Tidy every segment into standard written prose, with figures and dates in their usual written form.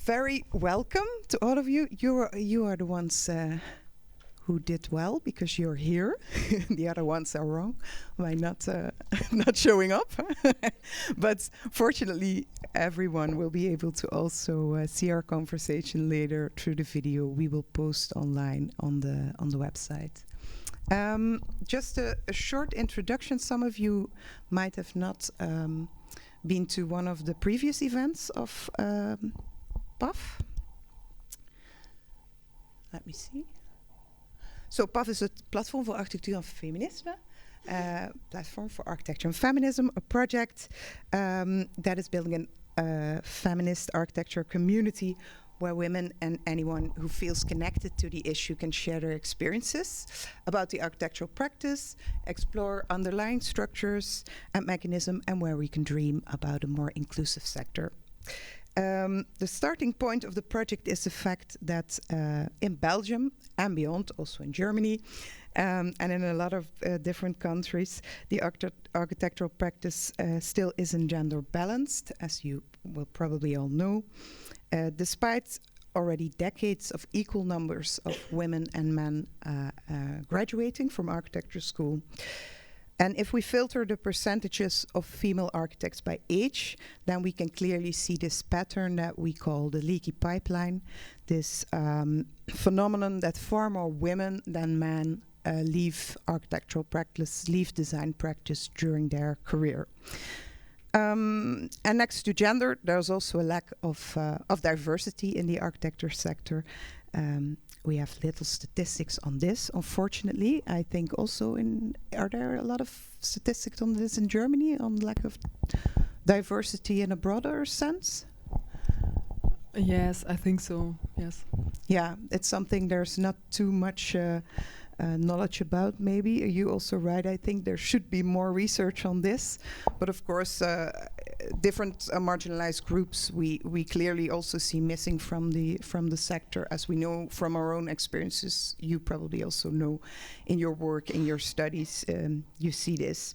very welcome to all of you. You are the ones who did well because you're here. The other ones are wrong by not not showing up. But fortunately, everyone will be able to also see our conversation later through the video we will post online on the website. Just a short introduction. Some of you might have not been to one of the previous events of PAF. Let me see. So PAF is a platform for architecture and feminism, platform for architecture and feminism, a project that is building a feminist architecture community where women and anyone who feels connected to the issue can share their experiences about the architectural practice, explore underlying structures and mechanism, and where we can dream about a more inclusive sector. The starting point of the project is the fact that in Belgium and beyond, also in Germany, and in a lot of different countries, the architectural practice still isn't gender balanced, as you will probably all know. Despite already decades of equal numbers of women and men graduating from architecture school. And if we filter the percentages of female architects by age, then we can clearly see this pattern that we call the leaky pipeline, this phenomenon that far more women than men leave architectural practice, leave design practice during their career. And next to gender, there's also a lack of diversity in the architecture sector. We have little statistics on this, unfortunately. I think also are there a lot of statistics on this in Germany, on lack of diversity in a broader sense? Yes, I think so, yes. Yeah, it's something there's not too much knowledge about, maybe. You also right, I think there should be more research on this. But of course, different marginalized groups we clearly also see missing from the sector, as we know from our own experiences. You probably also know in your work, in your studies, you see this.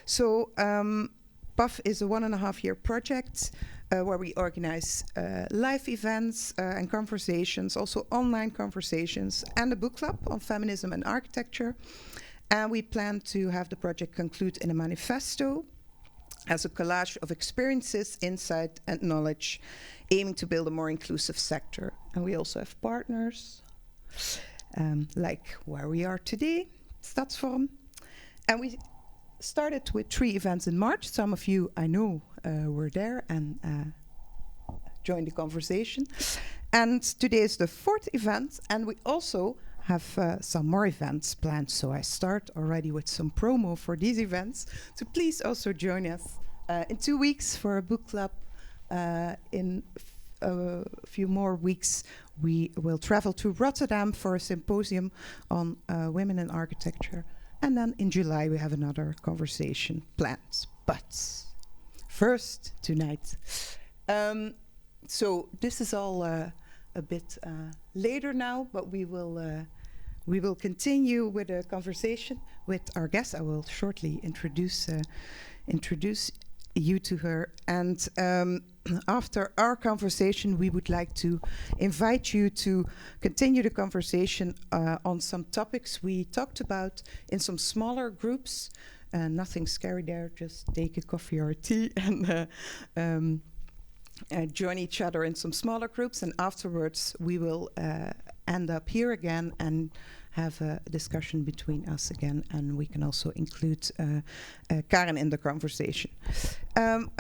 So PAF is a 1.5-year project where we organize live events and conversations, also online conversations, and a book club on feminism and architecture. And we plan to have the project conclude in a manifesto as a collage of experiences, insight, and knowledge, aiming to build a more inclusive sector. And we also have partners, like where we are today, Stadsforum. And we started with 3 events in March. Some of you, I know, were there and joined the conversation. And today is the 4th event, and we also have some more events planned. So I start already with some promo for these events. So please also join us in 2 weeks for a book club. In a few more weeks, we will travel to Rotterdam for a symposium on women in architecture. And then in July, we have another conversation planned. But first, tonight. So this is all a bit later now, but we will continue with a conversation with our guest. I will shortly introduce you to her. And after our conversation, we would like to invite you to continue the conversation on some topics we talked about in some smaller groups. Nothing scary there, just take a coffee or a tea and join each other in some smaller groups. And afterwards, we will end up here again and have a discussion between us again, and we can also include Karin in the conversation. And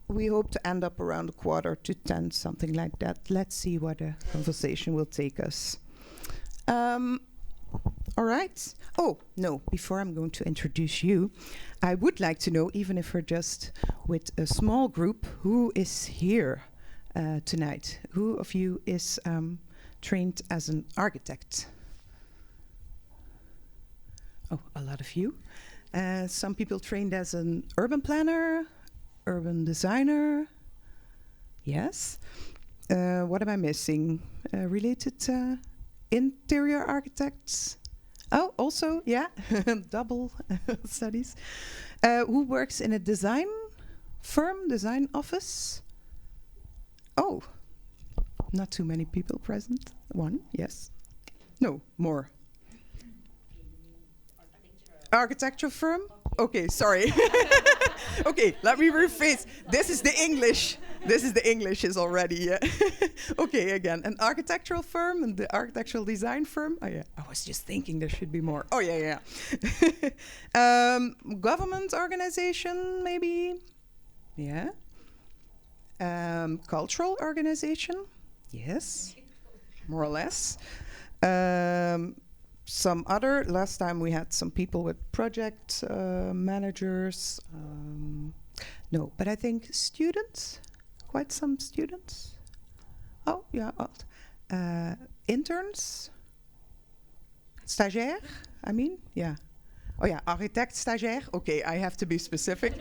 we hope to end up around 9:45, something like that. Let's see where the conversation will take us. All right. Oh, no, before I'm going to introduce you, I would like to know, even if we're just with a small group, who is here tonight? Who of you is trained as an architect? Oh, a lot of you. Some people trained as an urban planner, urban designer. Yes. What am I missing? Related interior architects? Oh, also, yeah, double studies. Who works in a design firm, design office? Oh, Not too many people present. One, yes. No, more. Architectural firm? Okay, sorry. Okay, let me rephrase. This is the English. This is the English is already, yeah. Okay, again, an architectural firm and the architectural design firm. Oh yeah, I was just thinking there should be more. Oh yeah. Government organization, maybe. Yeah. Cultural organization. Yes, more or less. Some other, last time we had some people with project managers. No, but I think students, quite some students. Oh, yeah, interns, stagiaire, I mean, yeah. Oh yeah, architect, stagiaire. Okay, I have to be specific.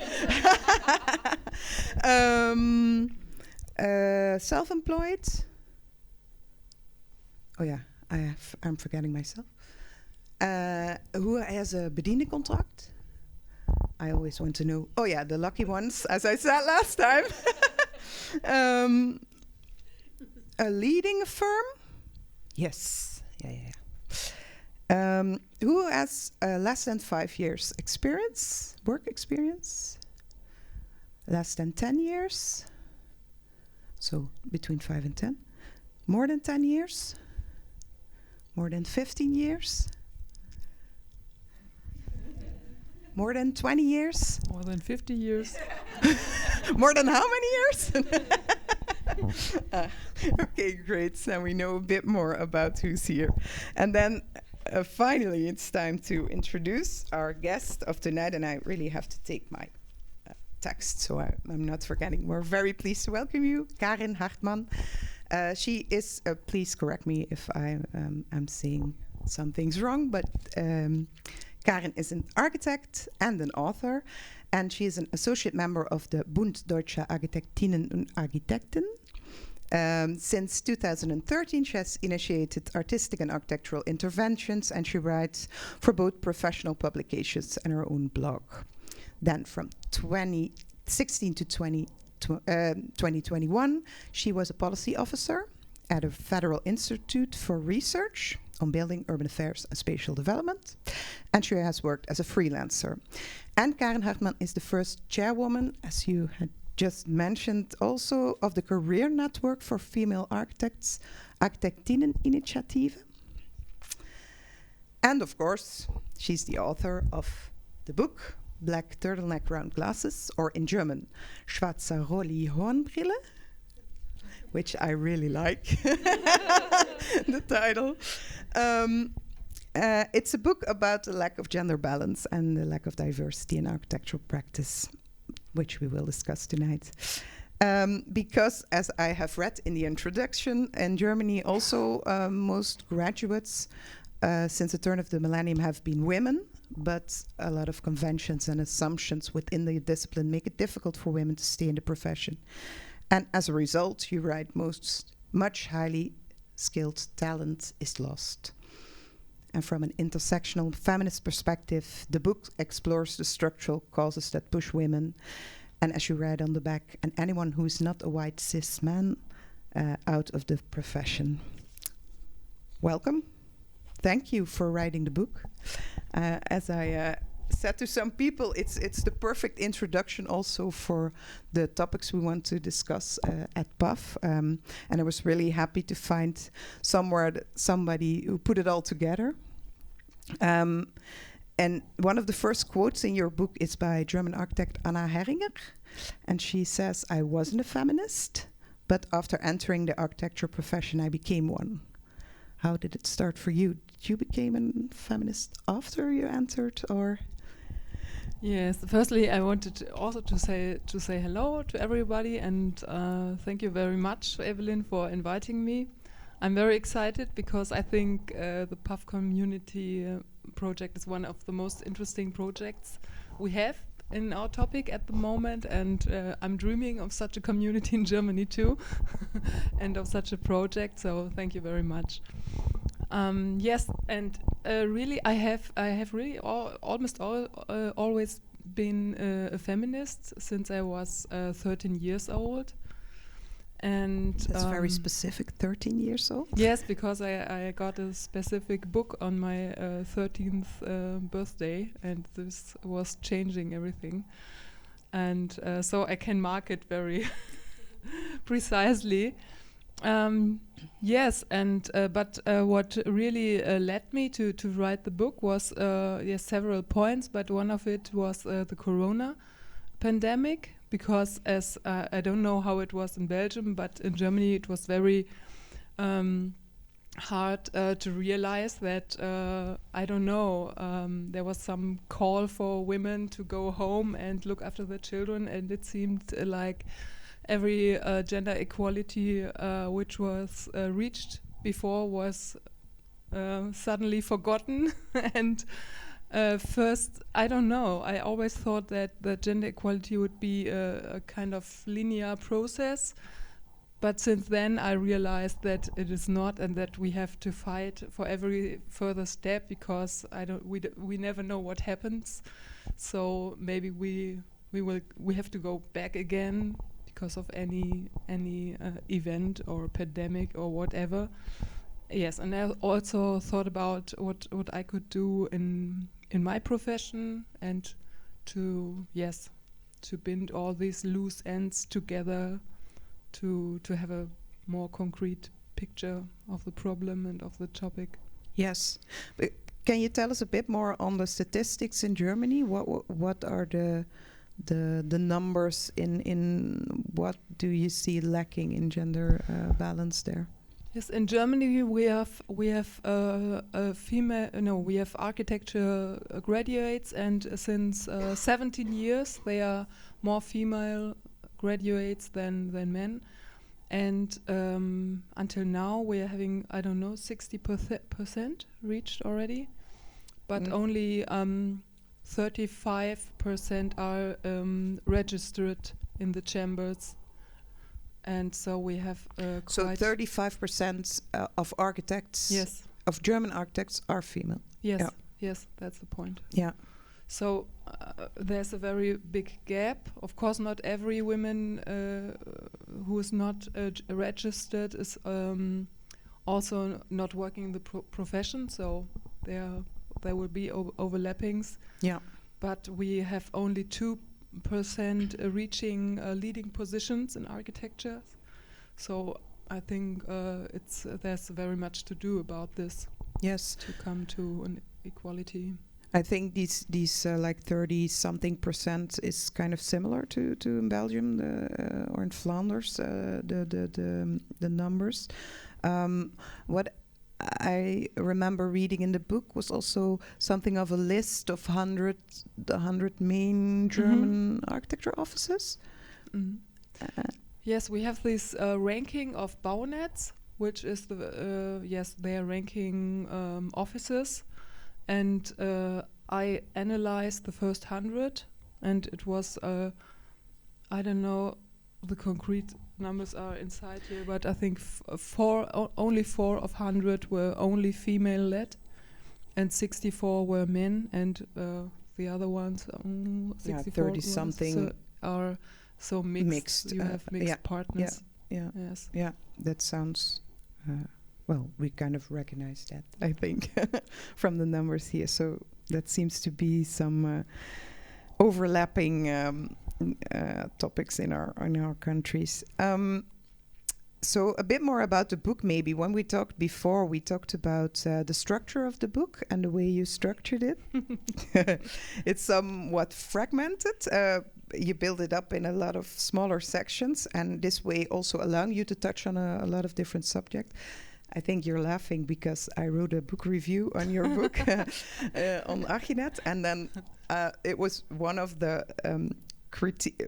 Self-employed. Oh yeah, I'm forgetting myself. Who has a bediendencontract? I always want to know. Oh yeah, the lucky ones, as I said last time. A leading firm? Yes. Yeah. Who has less than 5 years experience, work experience? Less than 10 years? So between 5 and 10. More than 10 years? More than 15 years? More than 20 years? More than 50 years. More than how many years? Okay, great. So we know a bit more about who's here. And then finally, it's time to introduce our guest of tonight. And I really have to take my text, so I'm not forgetting. We're very pleased to welcome you, Karin Hartmann. She is, please correct me if I'm saying some things wrong, but Karin is an architect and an author, and she is an associate member of the Bund Deutscher Architektinnen und Architekten. Since 2013, she has initiated artistic and architectural interventions, and she writes for both professional publications and her own blog. Then from 2016 to 2021, she was a policy officer at a Federal Institute for Research on Building, Urban Affairs and Spatial Development. And she has worked as a freelancer. And Karin Hartmann is the first chairwoman, as you had just mentioned, also of the Career Network for Female Architects, Architektinneninitiative. And of course, she's the author of the book, Black Turtleneck Round Glasses, or in German, Schwarze Rolli Hornbrille, which I really like, the title. It's a book about the lack of gender balance and the lack of diversity in architectural practice, which we will discuss tonight. Because, as I have read in the introduction, in Germany also most graduates since the turn of the millennium have been women, but a lot of conventions and assumptions within the discipline make it difficult for women to stay in the profession. And as a result, you write, much highly skilled talent is lost. And from an intersectional feminist perspective, the book explores the structural causes that push women, and as you read on the back, and anyone who is not a white cis-man out of the profession. Welcome. Thank you for writing the book. As I said to some people, it's the perfect introduction also for the topics we want to discuss at PAF. And I was really happy to find somebody who put it all together. And one of the first quotes in your book is by German architect Anna Heringer. And she says, "I wasn't a feminist, but after entering the architecture profession, I became one." How did it start for you? Did you become a feminist after you entered, or? Yes. Firstly, I wanted to say hello to everybody, and thank you very much, Evelyn, for inviting me. I'm very excited because I think the PAF community project is one of the most interesting projects we have in our topic at the moment, and I'm dreaming of such a community in Germany too, and of such a project. So thank you very much. Yes, and really, I have really almost always been a feminist since I was 13 years old, And that's very specific, 13 years old. Yes, because I got a specific book on my 13th birthday, and this was changing everything. And so I can mark it very precisely. Yes, and but what really led me to write the book was several points, but one of it was the Corona pandemic, because as I don't know how it was in Belgium, but in Germany it was very hard to realize that I don't know, there was some call for women to go home and look after their children, and it seemed like every gender equality which was reached before was suddenly forgotten. And first, I don't know, I always thought that the gender equality would be a kind of linear process, but since then I realized that it is not, and that we have to fight for every further step, because we never know what happens. So maybe we have to go back again because of any event or pandemic or whatever. Yes, and I also thought about what I could do in my profession, and to bind all these loose ends together to have a more concrete picture of the problem and of the topic. Yes, but can you tell us a bit more on the statistics in Germany? What are the numbers in what do you see lacking in gender balance there? Yes, in Germany we have architecture graduates, and since 17 years they are more female graduates than men, and until now we are having 60% reached already, but only 35% are registered in the chambers. And so we have so 35% of architects, of German architects, are female. Yes, yes, that's the point. Yeah. So there's a very big gap. Of course, not every woman who is not registered is also not working in the profession. So there will be overlappings. Yeah. But we have only 2% reaching leading positions in architecture. So I think there's very much to do about this. Yes. To come to an equality. I think these like 30-something% is kind of similar to in Belgium or in Flanders, the numbers. What I remember reading in the book was also something of a list of 100 main German architecture offices. Yes, we have this ranking of Baunetz, which is they are ranking offices, and I analyzed the first 100, and it was I don't know, the concrete numbers are inside here, but I think only 4 of 100 were only female-led, and 64 were men, and the other ones, 64 30-something are so mixed. You have mixed partners. Yes. Yeah, that sounds. Well, we kind of recognize that, I think, from the numbers here. So that seems to be some overlapping topics in our countries. So a bit more about the book, maybe. When we talked before, we talked about the structure of the book and the way you structured it. It's somewhat fragmented. You build it up in a lot of smaller sections, and this way also allowing you to touch on a lot of different subjects. I think you're laughing because I wrote a book review on your book on Aginet, and then it was one of the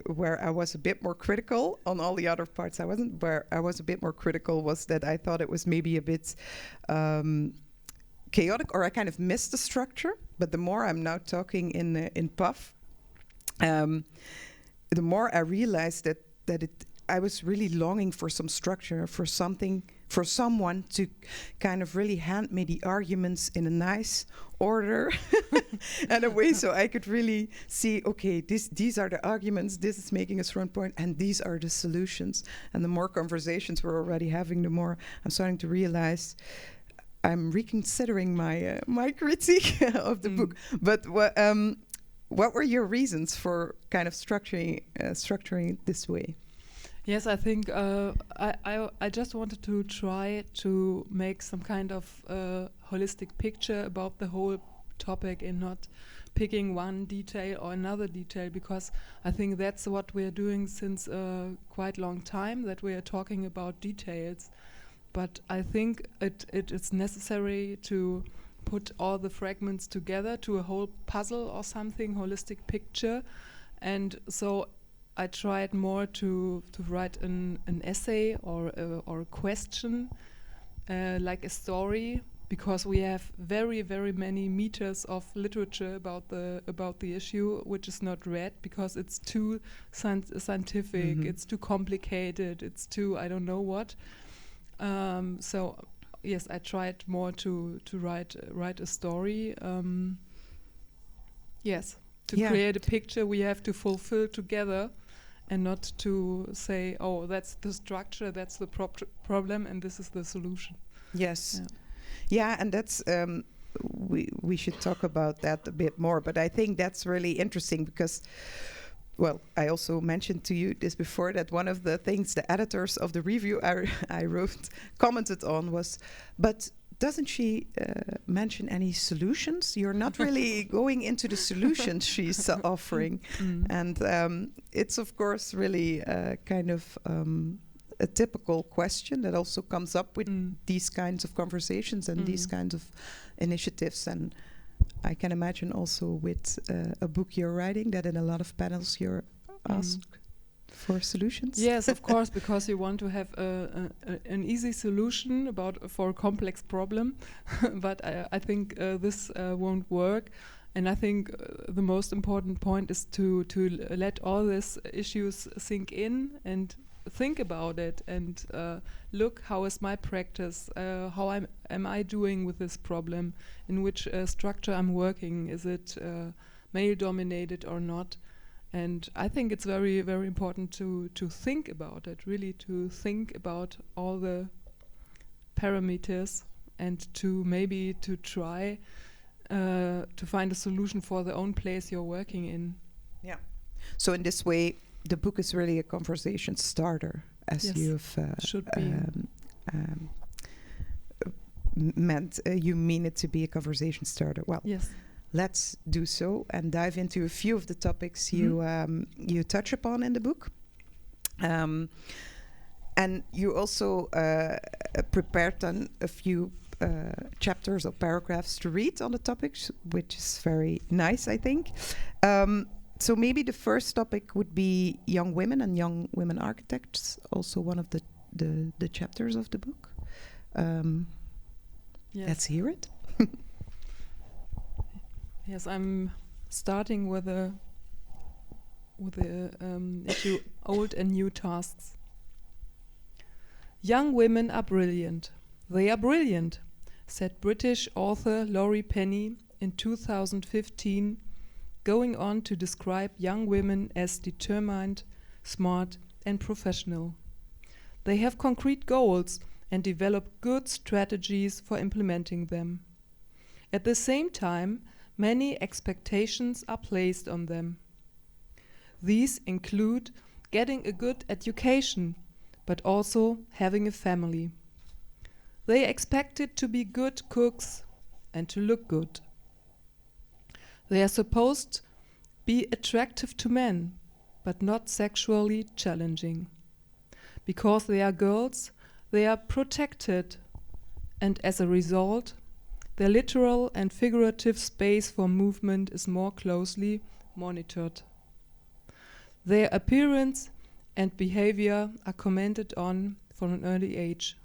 where I was a bit more critical. On all the other parts I wasn't. Where I was a bit more critical was that I thought it was maybe a bit chaotic, or I kind of missed the structure. But the more I'm now talking in PAF, the more I realized that I was really longing for some structure, for someone to kind of really hand me the arguments in a nice order and a way so I could really see, okay, these are the arguments, this is making a strong point, and these are the solutions. And the more conversations we're already having, the more I'm starting to realize I'm reconsidering my critique of the book. But what were your reasons for kind of structuring it this way? Yes, I think I just wanted to try to make some kind of holistic picture about the whole topic and not picking one detail or another detail, because I think that's what we're doing since quite a long time, that we are talking about details. But I think it is necessary to put all the fragments together to a whole puzzle or something, holistic picture. And so I tried more to write an essay or a question, like a story, because we have very, very many meters of literature about the issue, which is not read because it's too scientific, it's too complicated, it's too I don't know what. So yes, I tried more to write a story. Yes, to create a picture we have to fulfill together, and not to say, oh, that's the structure, that's the problem, and this is the solution. Yes. Yeah, and that's we should talk about that a bit more. But I think that's really interesting because, well, I also mentioned to you this before, that one of the things the editors of the review I wrote commented on was, but doesn't she mention any solutions? You're not really going into the solutions she's offering. And it's, of course, really kind of a typical question that also comes up with these kinds of conversations and these kinds of initiatives. And I can imagine also with a book you're writing that in a lot of panels you're asked for solutions. Yes, of course, because you want to have an easy solution for a complex problem. But I think this won't work. And I think the most important point is to let all these issues sink in and think about it and look, how is my practice? How am I doing with this problem? In which structure I'm working? Is it male-dominated or not? And I think it's very, very important to think about it, really to think about all the parameters and to maybe to try to find a solution for the own place you're working in. Yeah. So in this way, the book is really a conversation starter, as you've should be. You mean it to be a conversation starter. Well, yes. Let's do so and dive into a few of the topics you touch upon in the book. And you also prepared on a few chapters or paragraphs to read on the topics, which is very nice, I think. So maybe the first topic would be young women and young women architects, also one of the chapters of the book. Let's hear it. Yes, I'm starting with the issue old and new tasks. Young women are brilliant. They are brilliant, said British author Laurie Penny in 2015, going on to describe young women as determined, smart, and professional. They have concrete goals and develop good strategies for implementing them. At the same time, many expectations are placed on them. These include getting a good education, but also having a family. They are expected to be good cooks and to look good. They are supposed to be attractive to men, but not sexually challenging. Because they are girls, they are protected, and as a result, their literal and figurative space for movement is more closely monitored. Their appearance and behavior are commented on from an early age.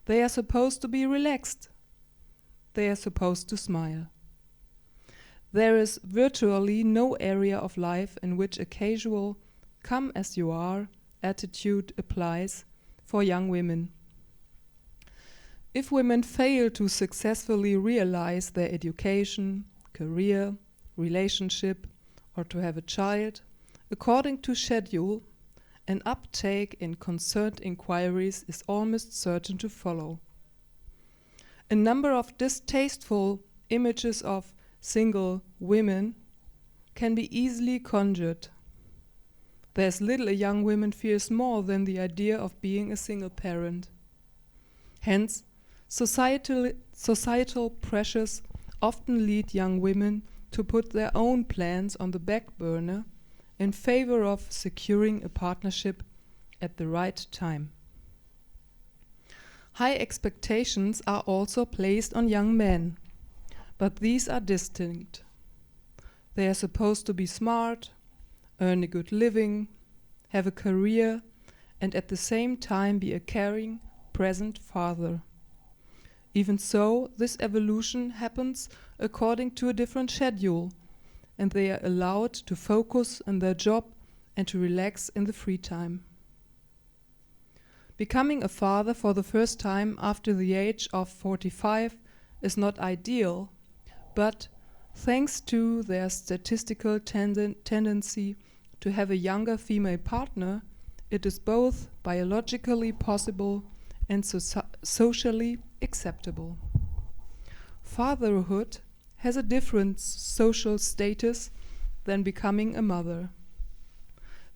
They are supposed to be relaxed. They are supposed to smile. There is virtually no area of life in which a casual, come as you are, attitude applies for young women. If women fail to successfully realize their education, career, relationship, or to have a child, according to schedule, an uptake in concerned inquiries is almost certain to follow. A number of distasteful images of single women can be easily conjured. There's little a young woman fears more than the idea of being a single parent. Hence, societal pressures often lead young women to put their own plans on the back burner in favor of securing a partnership at the right time. High expectations are also placed on young men, but these are distinct. They are supposed to be smart, earn a good living, have a career, and at the same time be a caring, present father. Even so, this evolution happens according to a different schedule, and they are allowed to focus on their job and to relax in the free time. Becoming a father for the first time after the age of 45 is not ideal, but thanks to their statistical tendency to have a younger female partner, it is both biologically possible and socially acceptable. Fatherhood has a different social status than becoming a mother.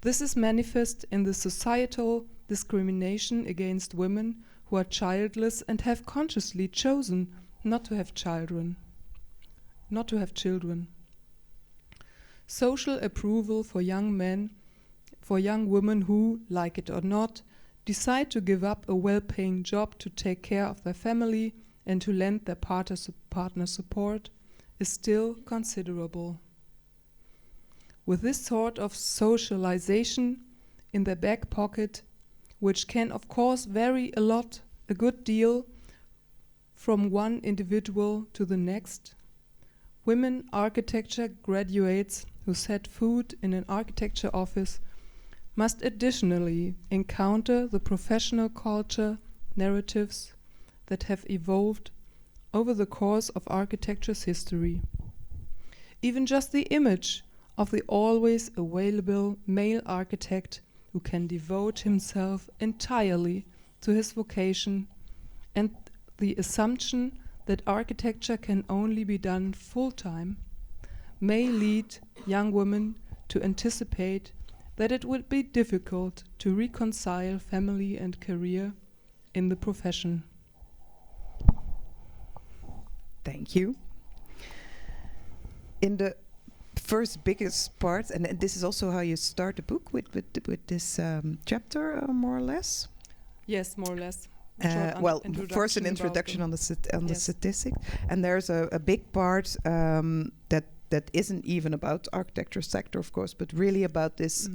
This is manifest in the societal discrimination against women who are childless and have consciously chosen not to have children. Social approval for young men, for young women who, like it or not, decide to give up a well-paying job to take care of their family and to lend their partner support, is still considerable. With this sort of socialization in their back pocket, which can of course vary a good deal from one individual to the next, women architecture graduates who set foot in an architecture office must additionally encounter the professional culture narratives that have evolved over the course of architecture's history. Even just the image of the always available male architect who can devote himself entirely to his vocation, and the assumption that architecture can only be done full-time, may lead young women to anticipate that it would be difficult to reconcile family and career in the profession. Thank you. In the first biggest part, and this is also how you start the book with this chapter, more or less. Yes, more or less. Well, first an introduction on the statistics, and there's a big part that isn't even about architecture sector, of course, but really about this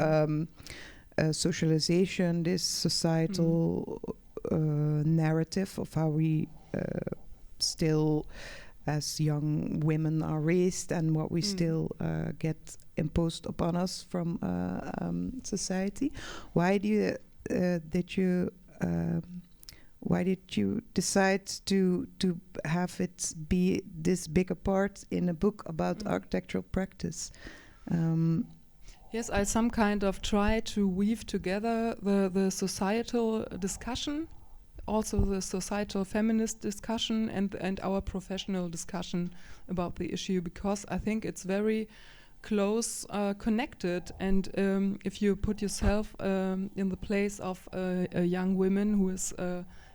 socialization, this societal narrative of how we still, as young women, are raised, and what we still get imposed upon us from society. Why did you decide to have it be this bigger part in a book about architectural practice? Yes, I some kind of try to weave together the societal discussion, also the societal feminist discussion, and our professional discussion about the issue, because I think it's very close connected, and if you put yourself in the place of a young woman who is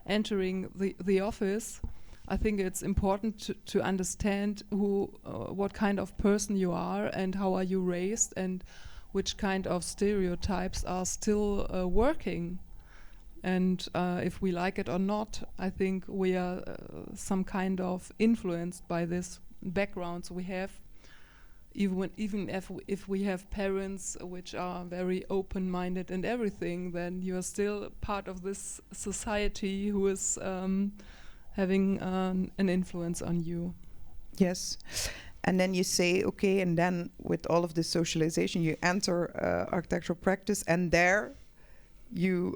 entering the office, I think it's important to understand what kind of person you are and how are you raised and which kind of stereotypes are still working. And if we like it or not, I think we are some kind of influenced by this backgrounds we have. Even if we have parents which are very open-minded and everything, then you are still part of this society who is having an influence on you. Yes. And then you say, okay, and then with all of this socialization, you enter architectural practice, and there you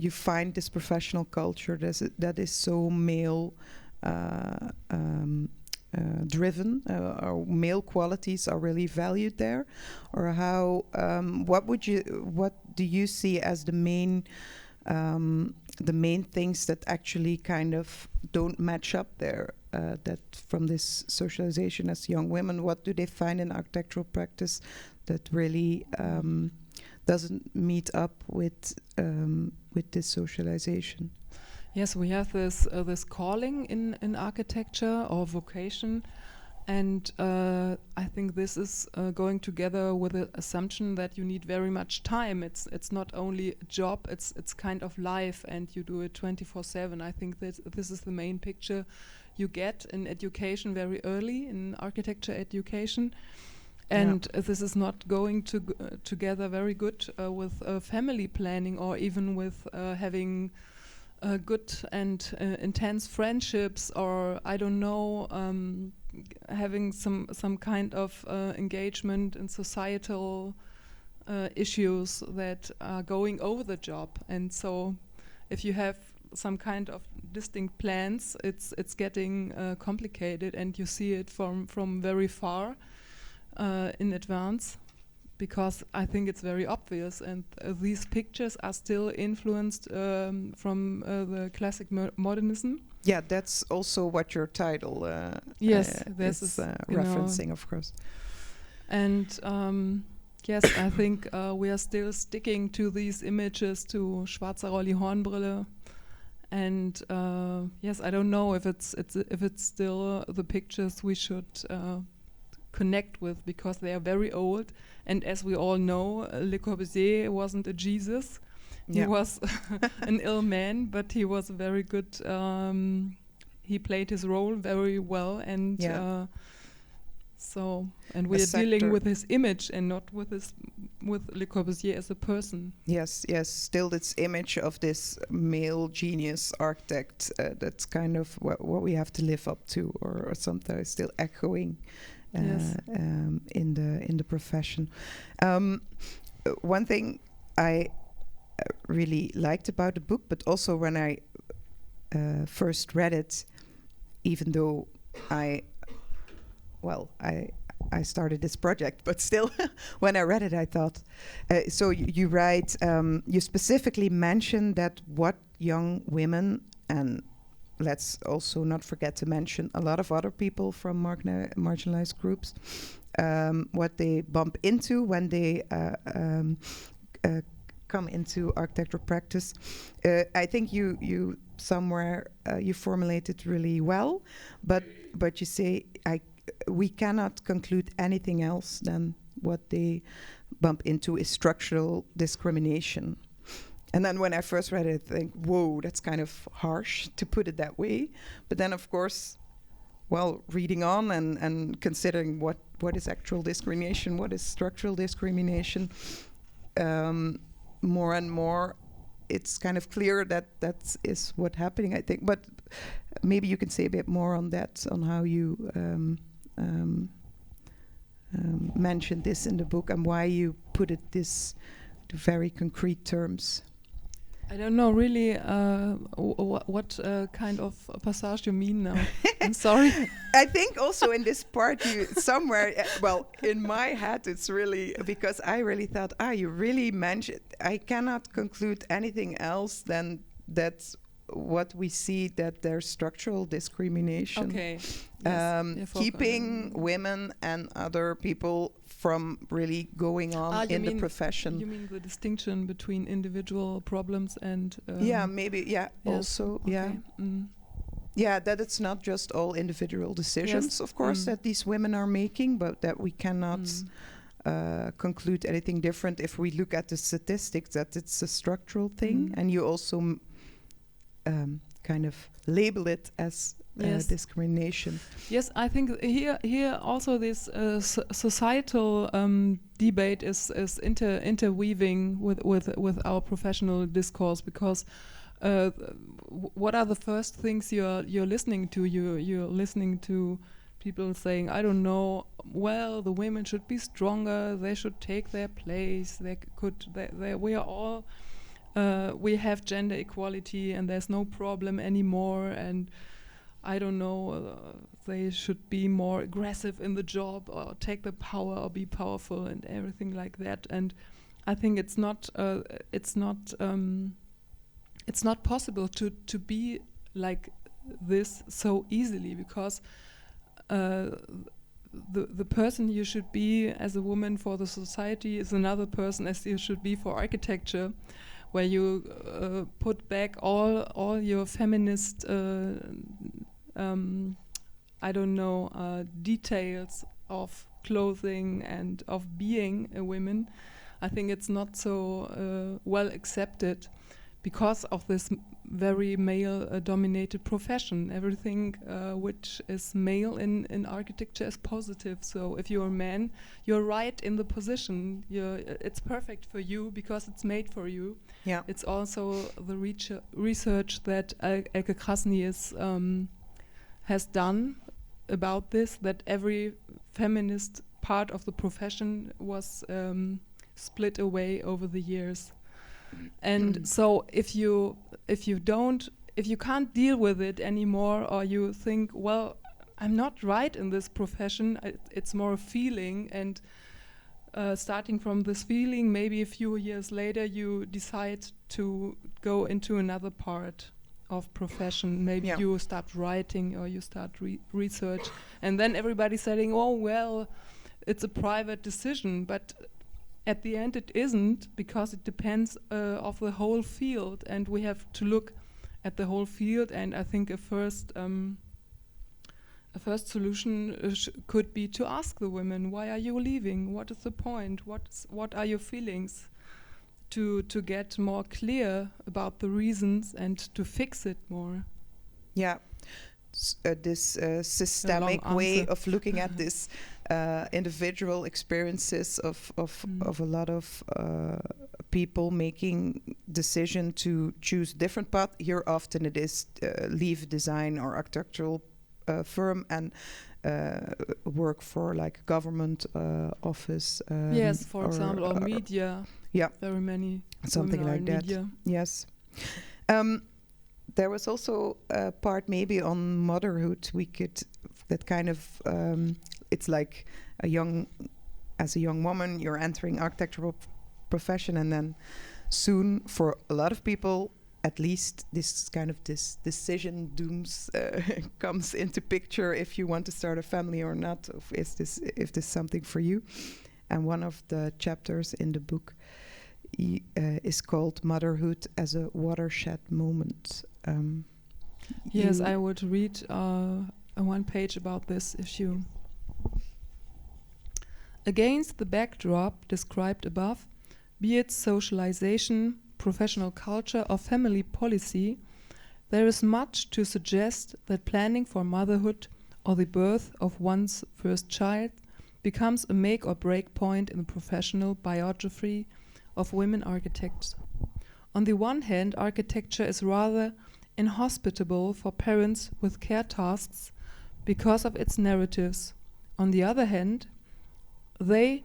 find this professional culture that is so male driven, or male qualities are really valued there, or how what do you see as the main things that actually kind of don't match up there, that from this socialization as young women, what do they find in architectural practice that really doesn't meet up with this socialization? Yes, we have this calling in architecture or vocation, and I think this is going together with the assumption that you need very much time. It's not only a job; it's kind of life, and you do it 24/7. I think that this is the main picture you get in education very early in architecture education. And this is not going together very good with family planning, or even with having good and intense friendships, or I don't know, having some kind of engagement in societal issues that are going over the job. And so, if you have some kind of distinct plans, it's getting complicated, and you see it from very far. In advance, because I think it's very obvious, and these pictures are still influenced from the classic modernism. Yeah, that's also what your title yes, is referencing, of course. And yes, I think we are still sticking to these images, to schwarzer Rolli Hornbrille, and yes, I don't know if it's still the pictures we should connect with, because they are very old, and as we all know, Le Corbusier wasn't a Jesus. He was an ill man, but he was very good. He played his role very well, and and we are dealing with his image and not with Le Corbusier as a person. Yes, still this image of this male genius architect, that's kind of what we have to live up to, or sometimes still echoing in the profession. One thing I really liked about the book, but also when I first read it, even though I started this project, but still, when I read it, I thought, so you write, you specifically mention that what young women, and let's also not forget to mention a lot of other people from marginalized groups, what they bump into when they come into architectural practice. I think you somewhere you formulate it really well, but you say we cannot conclude anything else than what they bump into is structural discrimination. And then when I first read it, I think, whoa, that's kind of harsh to put it that way. But then, of course, well, reading on and considering what is actual discrimination, what is structural discrimination, more and more, it's kind of clear that that is what's happening, I think. But maybe you can say a bit more on that, on how you mentioned this in the book and why you put it this to very concrete terms. I don't know really what kind of passage you mean now. I'm sorry. I think also in this part, you somewhere, well, in my head, it's really, because I really thought, you really mentioned, I cannot conclude anything else than that's what we see, that there's structural discrimination. Okay. Keeping women and other people from really going on in the profession. You mean the distinction between individual problems and... maybe, yes, also, okay. Yeah, that it's not just all individual decisions, of course, that these women are making, but that we cannot conclude anything different if we look at the statistics, that it's a structural thing, and you also kind of label it as discrimination. Yes, I think here also this societal debate is interweaving with our professional discourse, because what are the first things you're listening to? You're listening to people saying, I don't know, well, the women should be stronger, they should take their place, we are all we have gender equality and there's no problem anymore, and I don't know, they should be more aggressive in the job or take the power or be powerful and everything like that. And I think it's not possible to be like this so easily, because the person you should be as a woman for the society is another person as you should be for architecture, where you put back all your feminist details of clothing and of being a woman. I think it's not so well accepted because of this very male-dominated profession. Everything which is male in architecture is positive. So if you're a man, you're right in the position. It's perfect for you because it's made for you. Yeah. It's also the research that Elke Krasny has done about this, that every feminist part of the profession was split away over the years. And so if you can't deal with it anymore, or you think, well, I'm not right in this profession, it's more a feeling, and starting from this feeling, maybe a few years later you decide to go into another part of profession. Maybe you start writing or you start research, and then everybody's saying, oh well, it's a private decision, but at the end it isn't, because it depends of the whole field, and we have to look at the whole field. And I think a first solution could be to ask the women, why are you leaving? What is the point? What are your feelings? To get more clear about the reasons and to fix it more. Yeah. This systemic way of looking at this individual experiences of a lot of people making decision to choose different path. Here often it is leave design or architectural firm and work for like a government office. Yes, for example, or media. Yeah, very many. Something like that. Media. Yes. There was also a part maybe on motherhood. We could that kind of it's like as a young woman, you're entering architectural profession, and then soon, for a lot of people, at least this decision dooms comes into picture if you want to start a family or not. If this something for you? And one of the chapters in the book is called "Motherhood as a Watershed Moment." Yes, I would read one page about this issue. Against the backdrop described above, be it socialization, professional culture, or family policy, there is much to suggest that planning for motherhood or the birth of one's first child becomes a make or break point in the professional biography of women architects. On the one hand, architecture is rather inhospitable for parents with care tasks because of its narratives. On the other hand, they,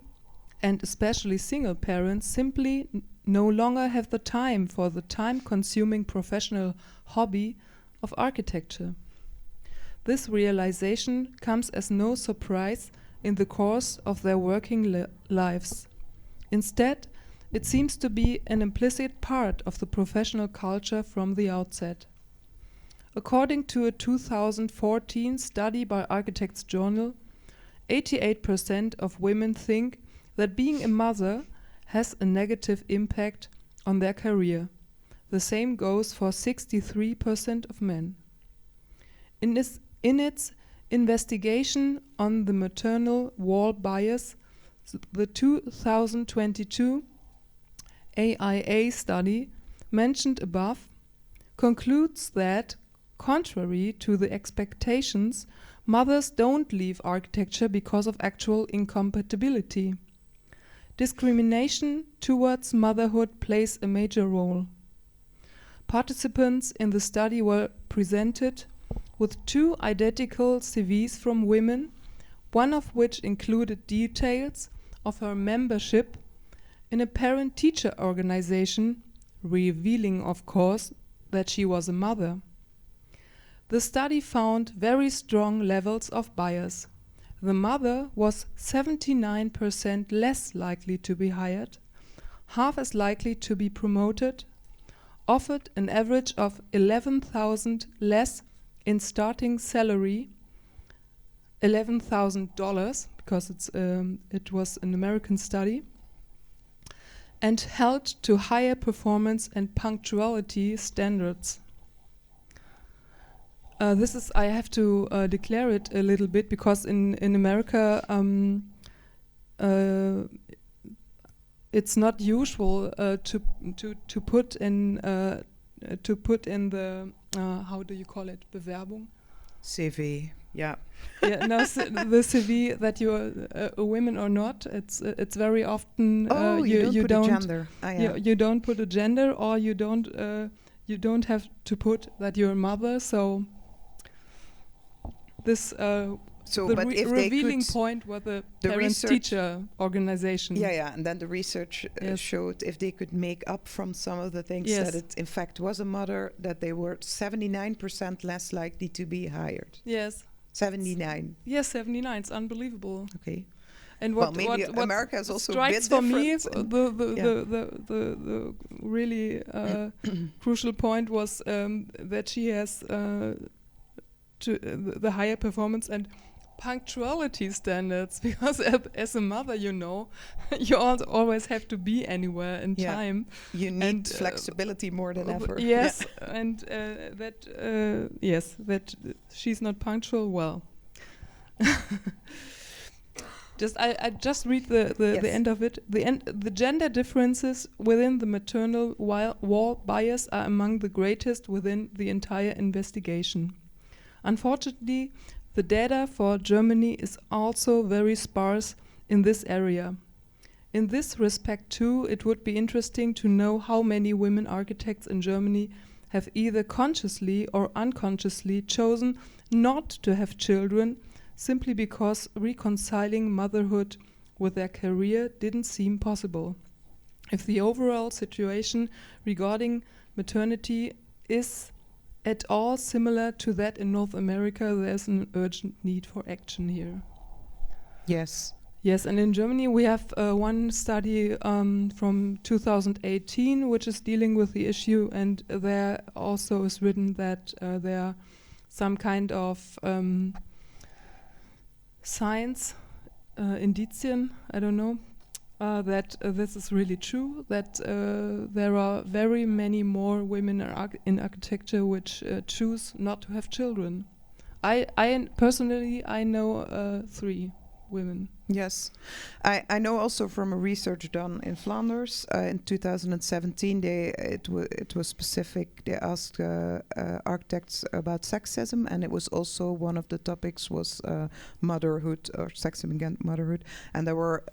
and especially single parents, simply no longer have the time for the time-consuming professional hobby of architecture. This realization comes as no surprise in the course of their working lives. Instead, it seems to be an implicit part of the professional culture from the outset. According to a 2014 study by Architects Journal, 88% of women think that being a mother has a negative impact on their career. The same goes for 63% of men. In its investigation on the maternal wall bias, the 2022 AIA study mentioned above concludes that, contrary to the expectations, mothers don't leave architecture because of actual incompatibility. Discrimination towards motherhood plays a major role. Participants in the study were presented with 2 identical CVs from women, one of which included details of her membership in a parent-teacher organization revealing, of course, that she was a mother. The study found very strong levels of bias. The mother was 79% less likely to be hired, half as likely to be promoted, offered an average of $11,000 less in starting salary, $11,000 because it was an American study, and held to higher performance and punctuality standards. This is, I have to declare it a little bit because in America it's not usual to put in the how do you call it, Bewerbung? CV, yeah. Yeah, no, the CV that you're a woman or not. It's very often you don't put a gender. You don't put a gender, or you don't have to put that you're a mother. So this the revealing point was the parents-teacher organization. Yeah, and then the research showed if they could make up from some of the things that it in fact was a mother, that they were 79% less likely to be hired. Yes. 79. Yes, 79. It's unbelievable. Okay. And what America is also strikes a bit for me, the really crucial point was that she has the higher performance and punctuality standards, because as a mother, you always have to be anywhere in time. You need flexibility more than ever. Yes, and that she's not punctual. Well, I just read the end of it. The gender differences within the maternal wall bias are among the greatest within the entire investigation. Unfortunately, the data for Germany is also very sparse in this area. In this respect too, it would be interesting to know how many women architects in Germany have either consciously or unconsciously chosen not to have children simply because reconciling motherhood with their career didn't seem possible. If the overall situation regarding maternity is at all similar to that in North America, there's an urgent need for action here. Yes. Yes, and in Germany we have one study from 2018 which is dealing with the issue, and there also is written that there are some kind of signs, indizien, I don't know, that this is really true, that there are very many more women in architecture which choose not to have children. I personally know 3 women. Yes, I know also from a research done in Flanders in 2017. It was specific. They asked architects about sexism, and it was also one of the topics was motherhood, or sexism against motherhood, and there were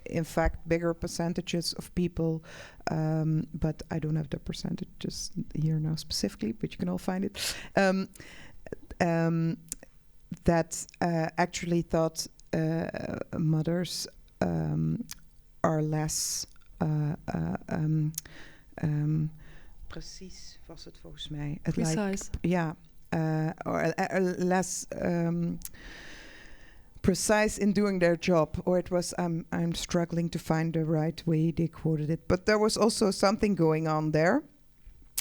in fact bigger percentages of people, but I don't have the percentages here now specifically, but you can all find it, that actually thought mothers are less precies was het volgens mij. Precise. Or less precise in doing their job, or it was I'm struggling to find the right way they quoted it, but there was also something going on there.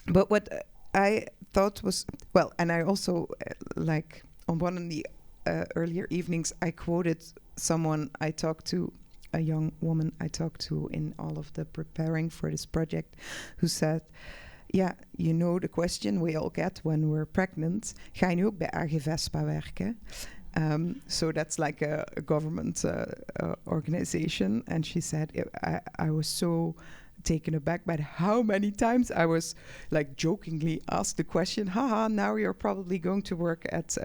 But what I thought was, well, and I also like on one of the earlier evenings I quoted someone I talked to, a young woman I talked to in all of the preparing for this project, who said, yeah, you know the question we all get when we're pregnant, ga je nu ook bij AG Vespa werken? So that's like a government organization. And she said, I was so taken aback by how many times I was like jokingly asked the question, haha, now you're probably going to work at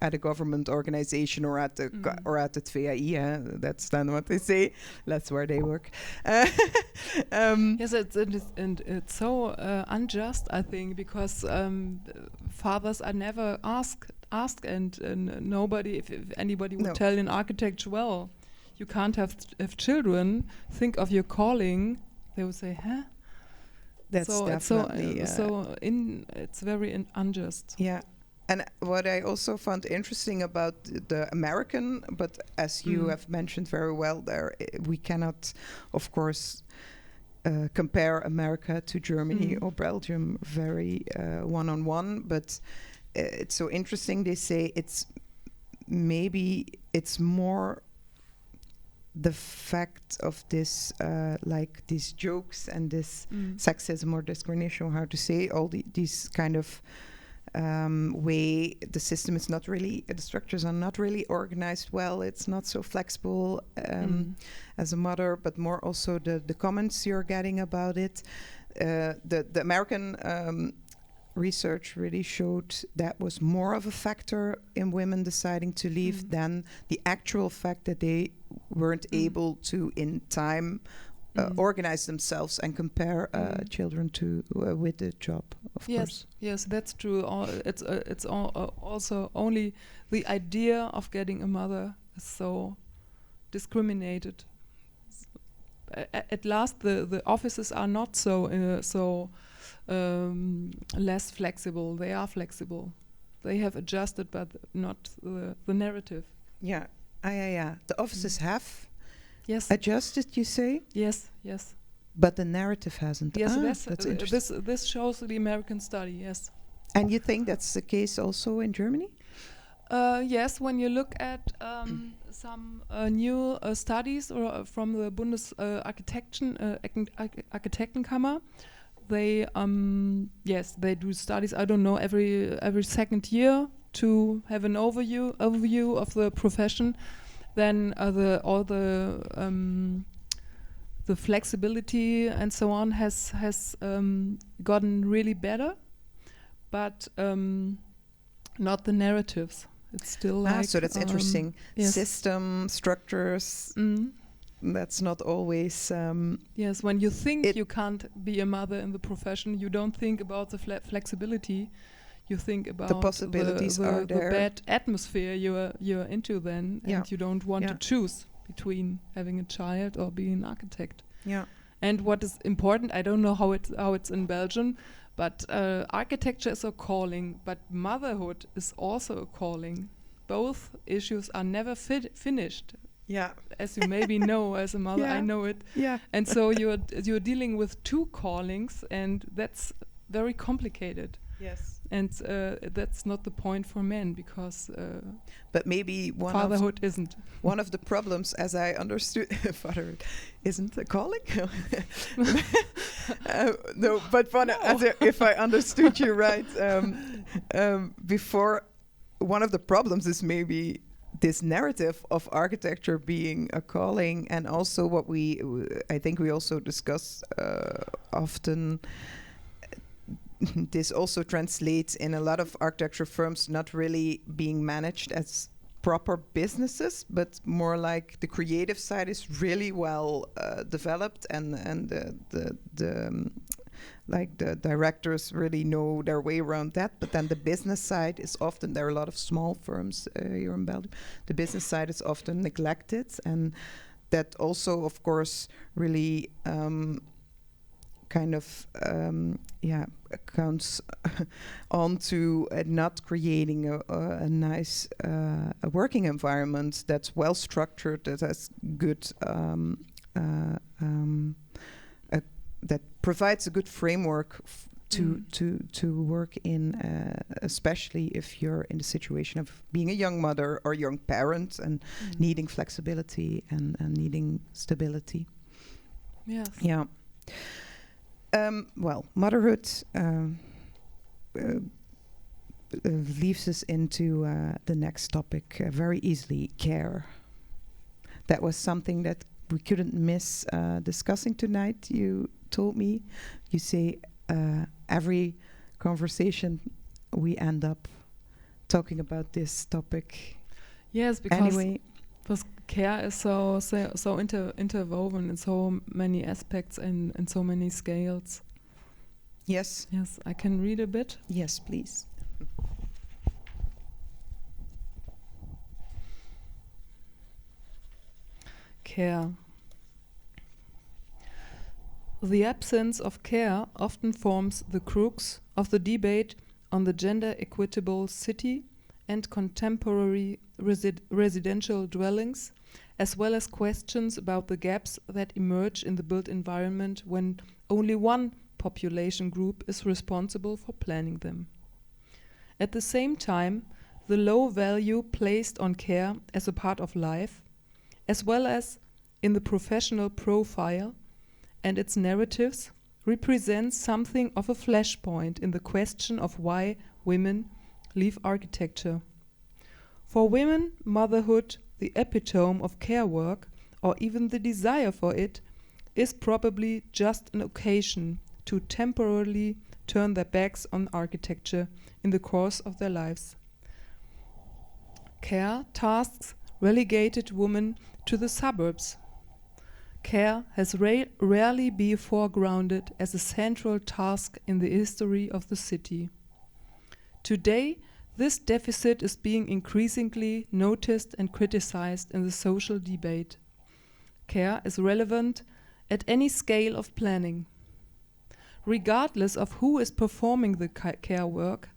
at a government organization or at the het VAI. That's then what they say. That's where they work. Yes, it's so unjust, I think, because fathers are never asked, and nobody, if anybody would tell an architect, well, you can't have children, think of your calling, they would say, huh? That's so definitely it's very unjust. yeah. And what I also found interesting about the American, but as you have mentioned very well there, we cannot, of course, compare America to Germany or Belgium very one-on-one. But it's so interesting. They say it's more the fact of this, like these jokes and this sexism or discrimination, or how to say, all these kind of way the system is not really, the structures are not really organized well. It's not so flexible as a mother, but more also the comments you're getting about it. The American research really showed that was more of a factor in women deciding to leave than the actual fact that they weren't able to in time organize themselves and compare children to with the job. Of course. Yes, that's true. It's also only the idea of getting a mother is so discriminated. At last, the offices are not so less flexible. They are flexible. They have adjusted, but not the narrative. Yeah. The offices have adjusted, you say? Yes. But the narrative hasn't. Yes, that's interesting. This shows the American study, yes. And you think that's the case also in Germany? Yes, when you look at some new studies or from the Bundes Architektenkammer, they they do studies. I don't know, every second year to have an overview of the profession. Then the flexibility and so on has gotten really better, but not the narratives. It's still like so that's interesting. Yes. System structures. That's not always. Yes, when you think you can't be a mother in the profession, you don't think about the flexibility. You think about the possibilities are there. The bad atmosphere you're into then, and you don't want to choose between having a child or being an architect. Yeah. And what is important, I don't know how it's in Belgium, but architecture is a calling, but motherhood is also a calling. Both issues are never finished. Yeah. As you maybe know, as a mother, I know it. Yeah. And so you're dealing with two callings, and that's very complicated. Yes. And that's not the point for men, because but maybe fatherhood isn't. One of the problems, as I understood, fatherhood isn't a calling. No, but if I understood you right, before, one of the problems is maybe this narrative of architecture being a calling, and also what I think we also discuss often. This also translates in a lot of architecture firms not really being managed as proper businesses, but more like the creative side is really well developed, and the directors really know their way around that. But then the business side is often, there are a lot of small firms here in Belgium. The business side is often neglected, and that also, of course, really counts on to not creating a nice working environment that's well structured, that has good that provides a good framework to work in, especially if you're in the situation of being a young mother or young parent and needing flexibility and needing stability. Yes. Yeah. Well, motherhood leads us into the next topic very easily, care. That was something that we couldn't miss discussing tonight. You told me, you say every conversation we end up talking about this topic. Yes, because anyway, care is so interwoven in so many aspects and in so many scales. Yes. Yes, I can read a bit. Yes, please. Care. The absence of care often forms the crux of the debate on the gender equitable city and contemporary residential dwellings, as well as questions about the gaps that emerge in the built environment when only one population group is responsible for planning them. At the same time, the low value placed on care as a part of life, as well as in the professional profile and its narratives, represents something of a flashpoint in the question of why women leave architecture. For women, motherhood, the epitome of care work, or even the desire for it, is probably just an occasion to temporarily turn their backs on architecture in the course of their lives. Care tasks relegated women to the suburbs. Care has rarely been foregrounded as a central task in the history of the city. Today, this deficit is being increasingly noticed and criticized in the social debate. Care is relevant at any scale of planning. Regardless of who is performing the care work,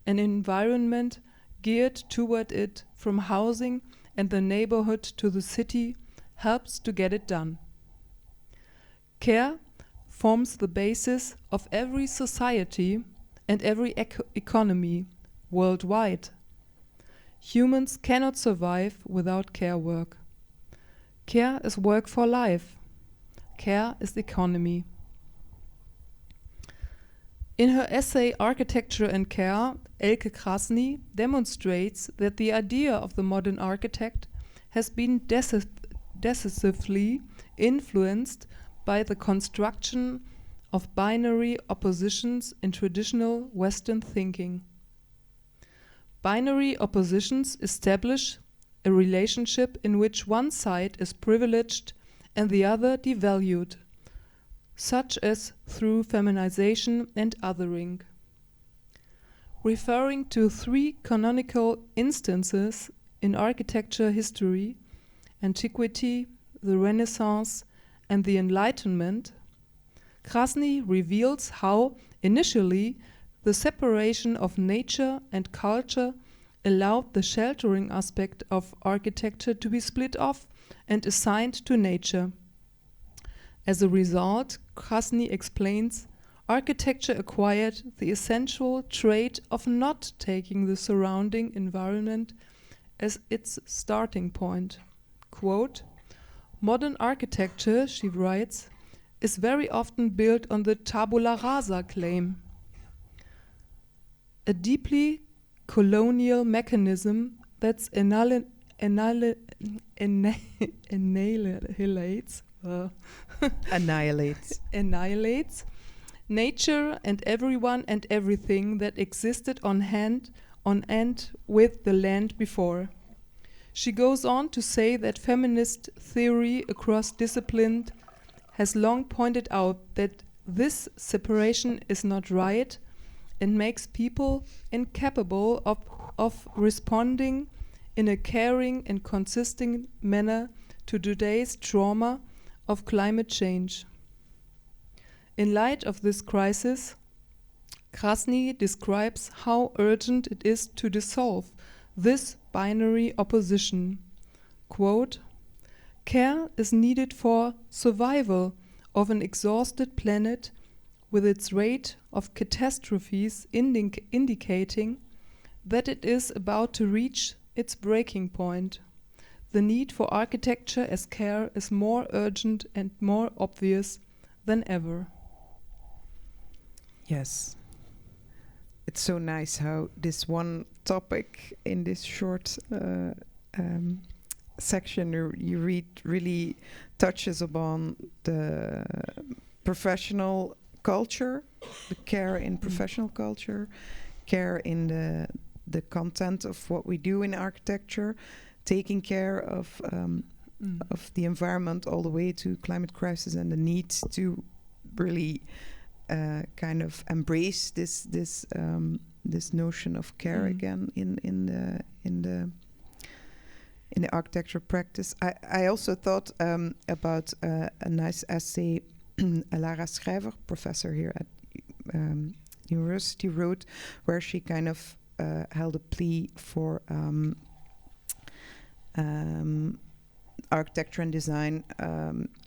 an environment geared toward it, from housing and the neighborhood to the city, helps to get it done. Care forms the basis of every society and every economy worldwide. Humans cannot survive without care work. Care is work for life. Care is economy. In her essay Architecture and Care, Elke Krasny demonstrates that the idea of the modern architect has been decisively influenced by the construction of binary oppositions in traditional Western thinking. Binary oppositions establish a relationship in which one side is privileged and the other devalued, such as through feminization and othering. Referring to three canonical instances in architecture history, antiquity, the Renaissance, and the Enlightenment, Krasny reveals how, initially, the separation of nature and culture allowed the sheltering aspect of architecture to be split off and assigned to nature. As a result, Krasny explains, architecture acquired the essential trait of not taking the surrounding environment as its starting point. Quote, "Modern architecture," she writes, "is very often built on the tabula rasa claim, a deeply colonial mechanism that annihilates nature and everyone and everything that existed on end with the land before." She goes on to say that feminist theory across disciplines has long pointed out that this separation is not right and makes people incapable of responding in a caring and consistent manner to today's trauma of climate change. In light of this crisis, Krasny describes how urgent it is to dissolve this binary opposition. Quote, "Care is needed for survival of an exhausted planet with its rate of catastrophes indicating that it is about to reach its breaking point. The need for architecture as care is more urgent and more obvious than ever." Yes. It's so nice how this one topic in this short section you read really touches upon the professional culture, the care in professional culture, care in the content of what we do in architecture, taking care of the environment all the way to climate crisis and the need to really kind of embrace this notion of care again in the architecture practice. I also thought about a nice essay Lara Schrijver, professor here at university, wrote, where she kind of held a plea for architecture and design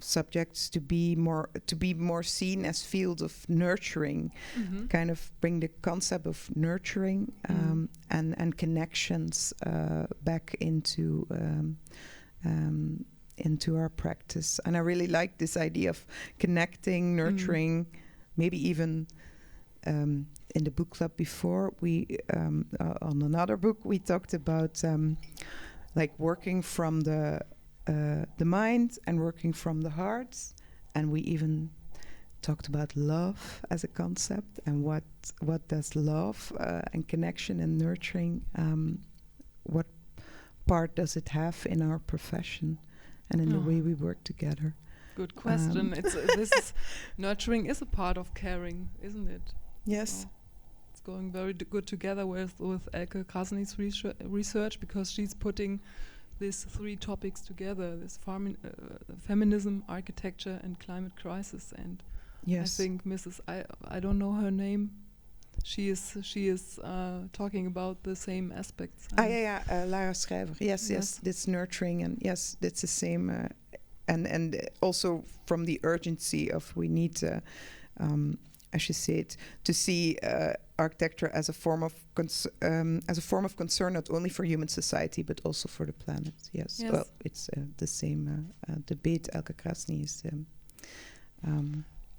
subjects to be more seen as fields of nurturing, kind of bring the concept of nurturing and connections back into our practice. And I really like this idea of connecting, nurturing, maybe even in the book club before, we on another book we talked about like working from the mind and working from the heart, and we even talked about love as a concept and what does love and connection and nurturing, what part does it have in our profession and in the way we work together. Good question. Nurturing is a part of caring, isn't it? Yes. So it's going very good together with Elke Krasny's research, because she's putting these three topics together: this feminism, architecture, and climate crisis. And I think Mrs. I don't know her name. She is talking about the same aspects. Lara Schrijver. Yes. This nurturing, and yes, that's the same. And also from the urgency of we need to, as you said, to see architecture as a form of concern, not only for human society but also for the planet. Yes. Well, it's the same debate Elke Krasny is.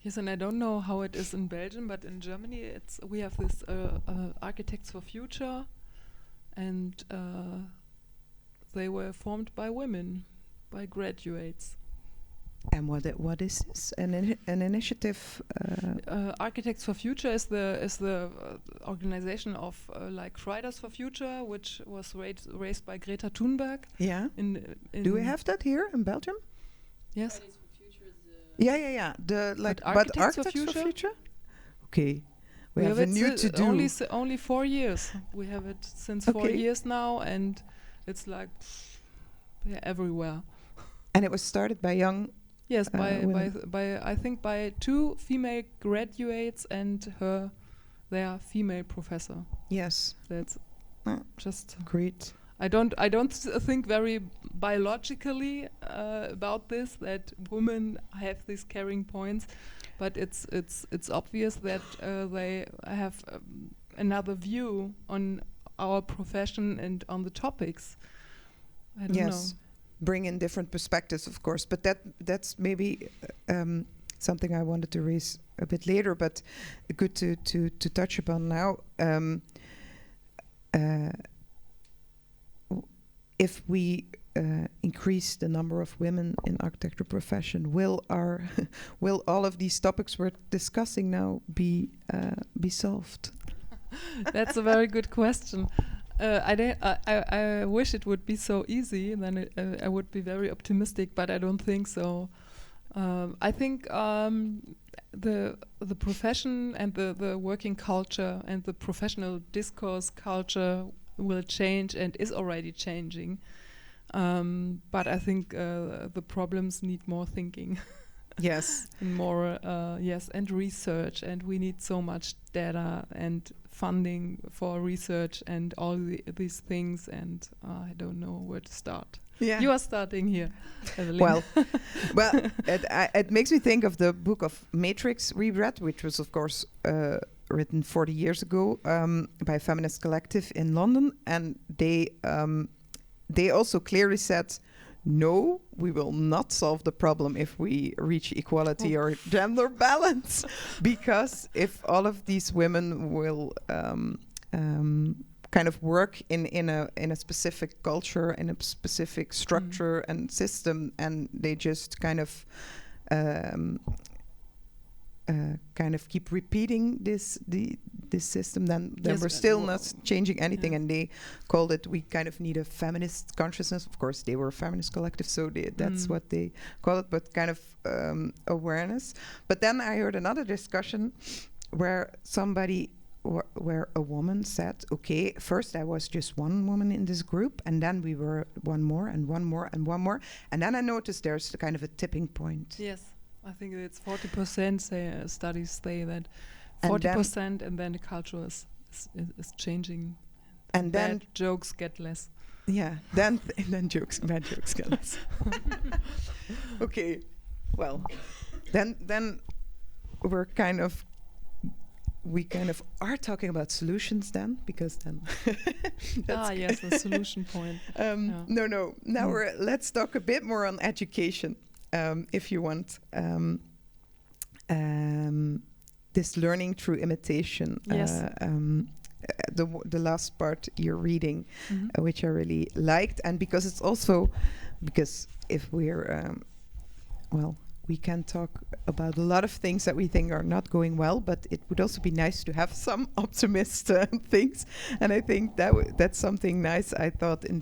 Yes, and I don't know how it is in Belgium, but in Germany we have this Architects for Future, and they were formed by women, by graduates. And what is this? An initiative? Architects for Future is the organization of like Fridays for Future, which was raised by Greta Thunberg. Yeah. Do we have that here in Belgium? Yes. Yeah. But Architects for Future? Okay. We have a new to do. Only 4 years. We have it since 4 years now, and it's like everywhere. And it was started by young. Yes, by I think by 2 female graduates and their female professor. Yes, that's just great. I don't think very biologically about this, that women have these caring points, but it's obvious that they have another view on our profession and on the topics. I don't know. Bring in different perspectives, of course, but that's maybe something I wanted to raise a bit later, but good to touch upon now. If we increase the number of women in architecture profession, will all of these topics we're discussing now be solved? That's a very good question. I wish it would be so easy, then I would be very optimistic, but I don't think so. I think the profession and the working culture and the professional discourse culture will change and is already changing. But I think the problems need more thinking. Yes. And research, and we need so much data and funding for research and all these things, and I don't know where to start. Yeah. You are starting here, Evelyn. Well, it makes me think of the book of Matrix we read, which was, of course, written 40 years ago by a feminist collective in London, and they also clearly said, no, we will not solve the problem if we reach equality or gender balance, because if all of these women will kind of work in a specific culture, in a specific structure and system, and they just kind of keep repeating this system, then we're still not changing anything. And they called it, we kind of need a feminist consciousness. Of course, they were a feminist collective, so that's what they call it, but kind of awareness. But then I heard another discussion where where a woman said, okay, first I was just one woman in this group, and then we were one more and one more and one more, and then I noticed there's kind of a tipping point. Yes. I think it's 40% studies say that And 40%, and then the culture is changing. And then bad jokes get less. Yeah, then bad jokes get less. Okay, well, then we kind of are talking about solutions then, because then yes, the solution point. No, now let's talk a bit more on education, if you want. This learning through imitation. Yes. The last part you're reading, which I really liked, and because if we're we can talk about a lot of things that we think are not going well, but it would also be nice to have some optimist things, and I think that's something nice. I thought in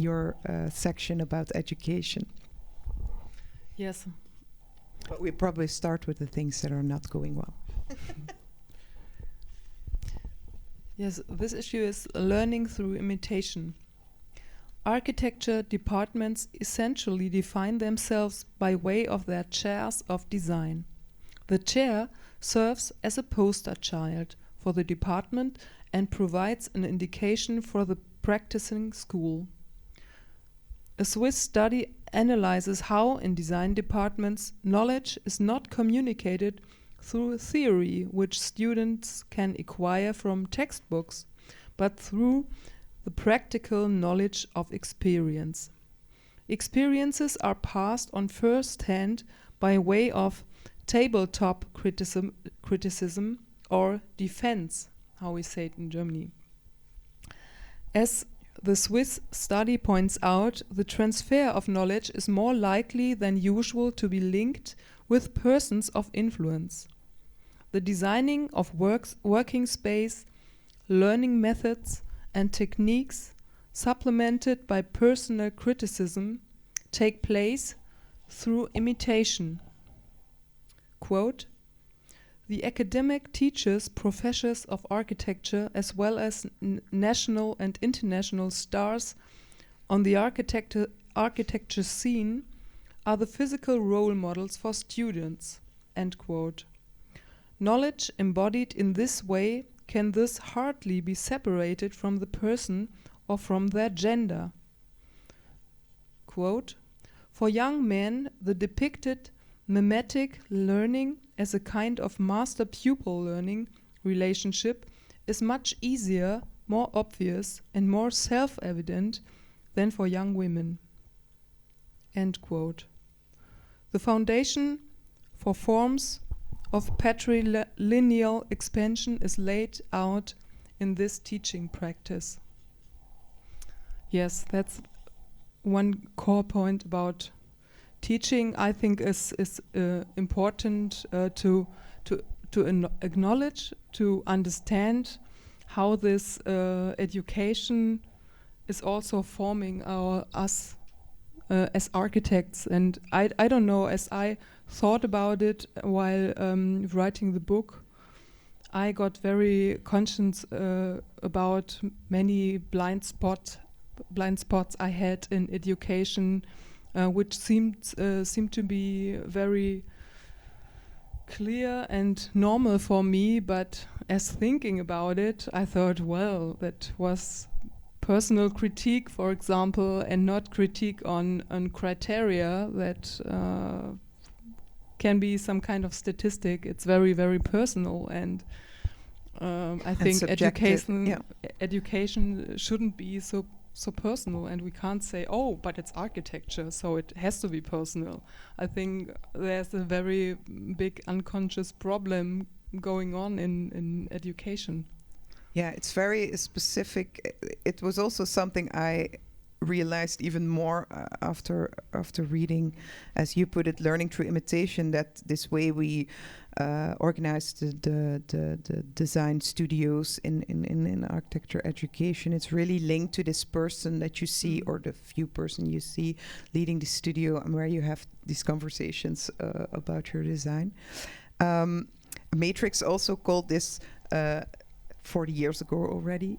your section about education. Yes, but we probably start with the things that are not going well. Yes, this issue is learning through imitation. Architecture departments essentially define themselves by way of their chairs of design. The chair serves as a poster child for the department and provides an indication for the practicing school. A Swiss study analyzes how, in design departments, knowledge is not communicated through theory, which students can acquire from textbooks, but through the practical knowledge of experience. Experiences are passed on first hand by way of tabletop criticism or defense, how we say it in Germany. As the Swiss study points out, the transfer of knowledge is more likely than usual to be linked with persons of influence. The designing of working space, learning methods, and techniques, supplemented by personal criticism, take place through imitation. Quote, "The academic teaches professors of architecture as well as national and international stars on the architecture scene are the physical role models for students." End quote. Knowledge embodied in this way can thus hardly be separated from the person or from their gender. Quote, "For young men, the depicted mimetic learning as a kind of master-pupil learning relationship is much easier, more obvious, and more self-evident than for young women." End quote. The foundation for forms of patrilineal expansion is laid out in this teaching practice. Yes, that's one core point about teaching. I think is important to acknowledge, to understand how this education is also forming us as architects. And I don't know, as I thought about it while writing the book, I got very conscious about many blind spots I had in education, which seemed to be very clear and normal for me. But as thinking about it, I thought, well, that was personal critique, for example, and not critique on criteria that can be some kind of statistic. It's very, very personal, and I think education shouldn't be so personal, and we can't say, oh, but it's architecture, so it has to be personal. I think there's a very big unconscious problem going on in education. Yeah, it's very specific. It was also something I realized even more after reading, as you put it, learning through imitation, that this way we organized the design studios in architecture education, it's really linked to this person that you see, or the few person you see leading the studio, and where you have these conversations about your design. Matrix also called this 40 years ago already,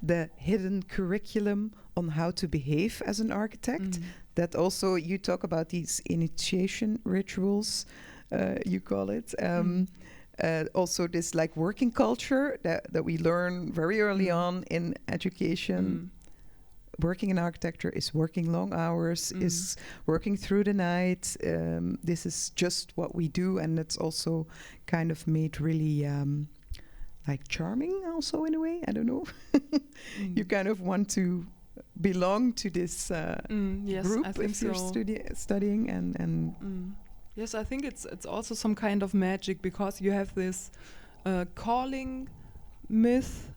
the hidden curriculum on how to behave as an architect. that also you talk about these initiation rituals, you call it. Also this like working culture that we learn very early on in education. Working in architecture is working long hours, is working through the night. This is just what we do, and it's also kind of made really like charming also in a way. I don't know. You kind of want to belong to this yes, group I think if you're studying and yes, I think it's also some kind of magic, because you have this calling myth,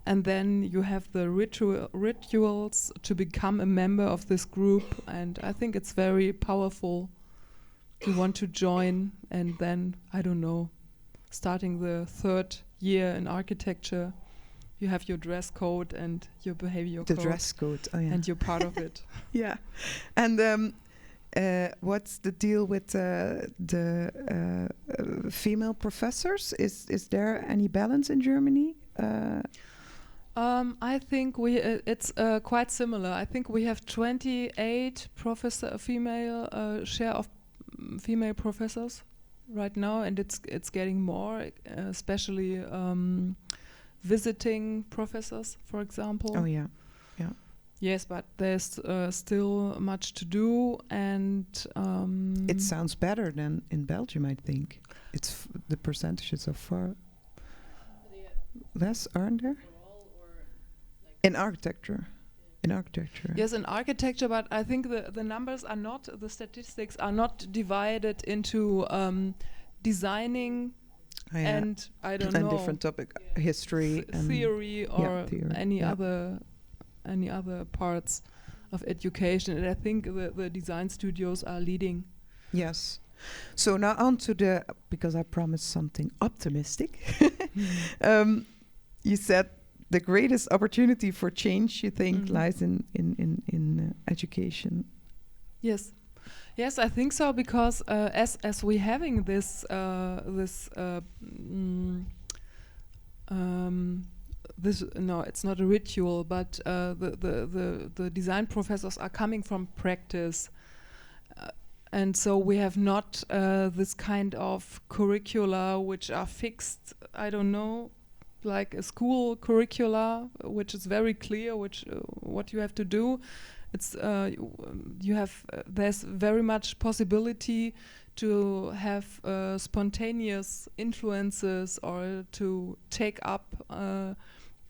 and then you have the rituals to become a member of this group, and I think it's very powerful to want to join. And then, I don't know, starting the 3rd year in architecture, you have your dress code and your behavior the code. dress code, And you're part of it. Yeah. And what's the deal with the female professors? Is there any balance in Germany? I think it's quite similar. I think we have 28 female share of female professors right now, and it's getting more, especially visiting professors, for example. Oh yeah. Yes, but there's still much to do, and it sounds better than in Belgium, I think. It's the percentages are far less, aren't there? In architecture. Yes, in architecture, but I think the numbers are not, the statistics are not divided into designing and I don't know, different topic, history and theory or theory. any other parts of education. And I think the design studios are leading. Yes. So now on to because I promised something optimistic. You said the greatest opportunity for change, you think, lies in education. Yes, I think so, because as we having this no, it's not a ritual, but the design professors are coming from practice, and so we have not this kind of curricula which are fixed. I don't know, like a school curricula, which is very clear, which what you have to do. It's you have there's very much possibility to have spontaneous influences or to take up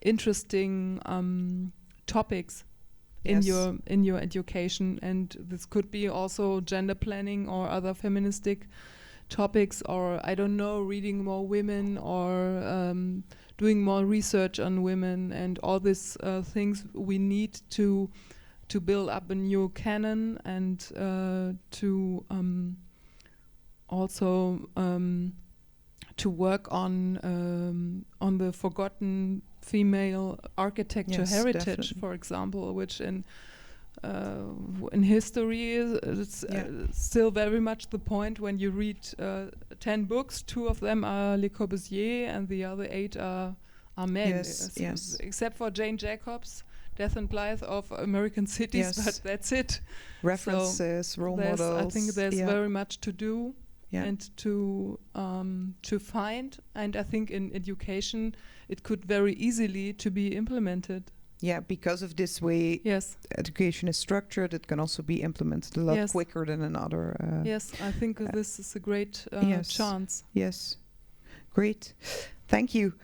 interesting topics in your education, and this could be also gender planning or other feministic topics, or I don't know, reading more women or doing more research on women, and all these things we need to build up a new canon, and to also to work on the forgotten female architecture heritage, definitely. For example, which in history is still very much the point. When you read 10 books, 2 of them are Le Corbusier and the other 8 are men. Yes. Except for Jane Jacobs, Death and Blythe of American Cities, but that's it. References, so role models. I think there's very much to do and to find, and I think in education it could very easily to be implemented. Yeah, because of this way education is structured, it can also be implemented a lot quicker than another. Yes, I think this is a great chance. Yes, great. Thank you.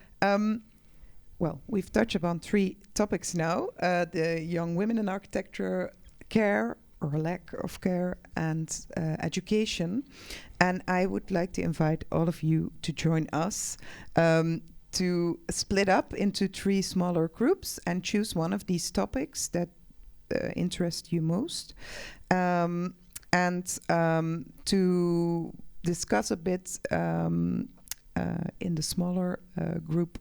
Well, we've touched upon 3 topics now. The young women in architecture, care or lack of care, and education. And I would like to invite all of you to join us to split up into 3 smaller groups and choose one of these topics that interest you most, and to discuss a bit in the smaller group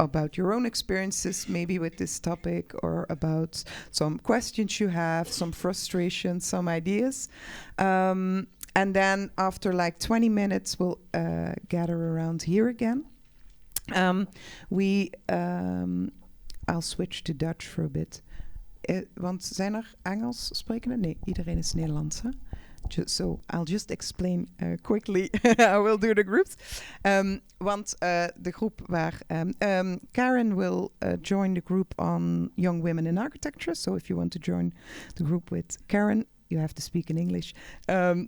about your own experiences, maybe with this topic, or about some questions you have, some frustrations, some ideas. And then after like 20 minutes, we'll gather around here again. I'll switch to Dutch for a bit. Want zijn er Engels sprekenden? Nee, iedereen is Nederlands. Hè? So I'll just explain quickly how we'll do the groups. Want de groep waar Karin will join the group on young women in architecture. So if you want to join the group with Karin, you have to speak in English.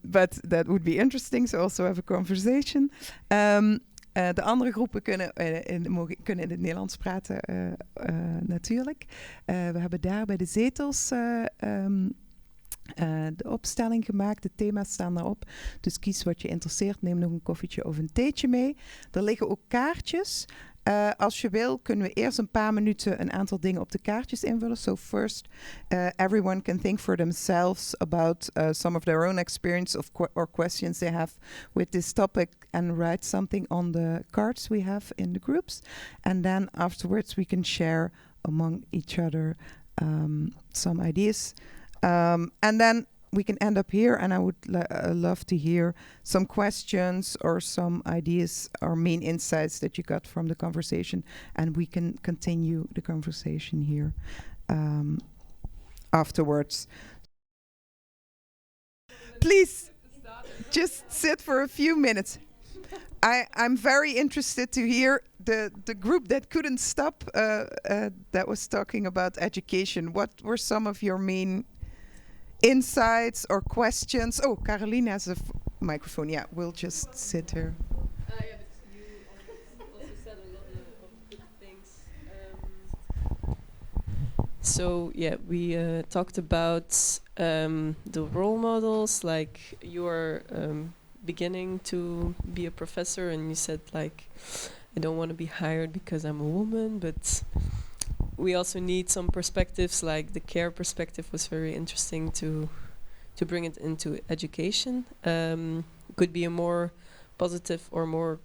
But that would be interesting. So also have a conversation. De andere groepen kunnen in het Nederlands praten, natuurlijk. We hebben daar bij de zetels de opstelling gemaakt. De thema's staan daarop. Dus kies wat je interesseert. Neem nog een koffietje of een theetje mee. Er liggen ook kaartjes. Als je wil, kunnen we eerst een paar minuten een aantal dingen op de kaartjes invullen. So first, everyone can think for themselves about some of their own experience or questions they have with this topic and write something on the cards we have in the groups. And then afterwards we can share among each other some ideas. And then we can end up here, and I would love to hear some questions or some ideas or main insights that you got from the conversation, and we can continue the conversation here afterwards. Please, just sit for a few minutes. I'm very interested to hear the group that couldn't stop, that was talking about education. What were some of your main insights or questions? Oh, Caroline has a microphone. Yeah, we'll just sit here. Yeah, but you also said a lot of good things. So yeah, we talked about the role models. Like you are beginning to be a professor, and you said like, I don't want to be hired because I'm a woman, but we also need some perspectives, like the care perspective was very interesting to bring it into education. Could be a more positive or more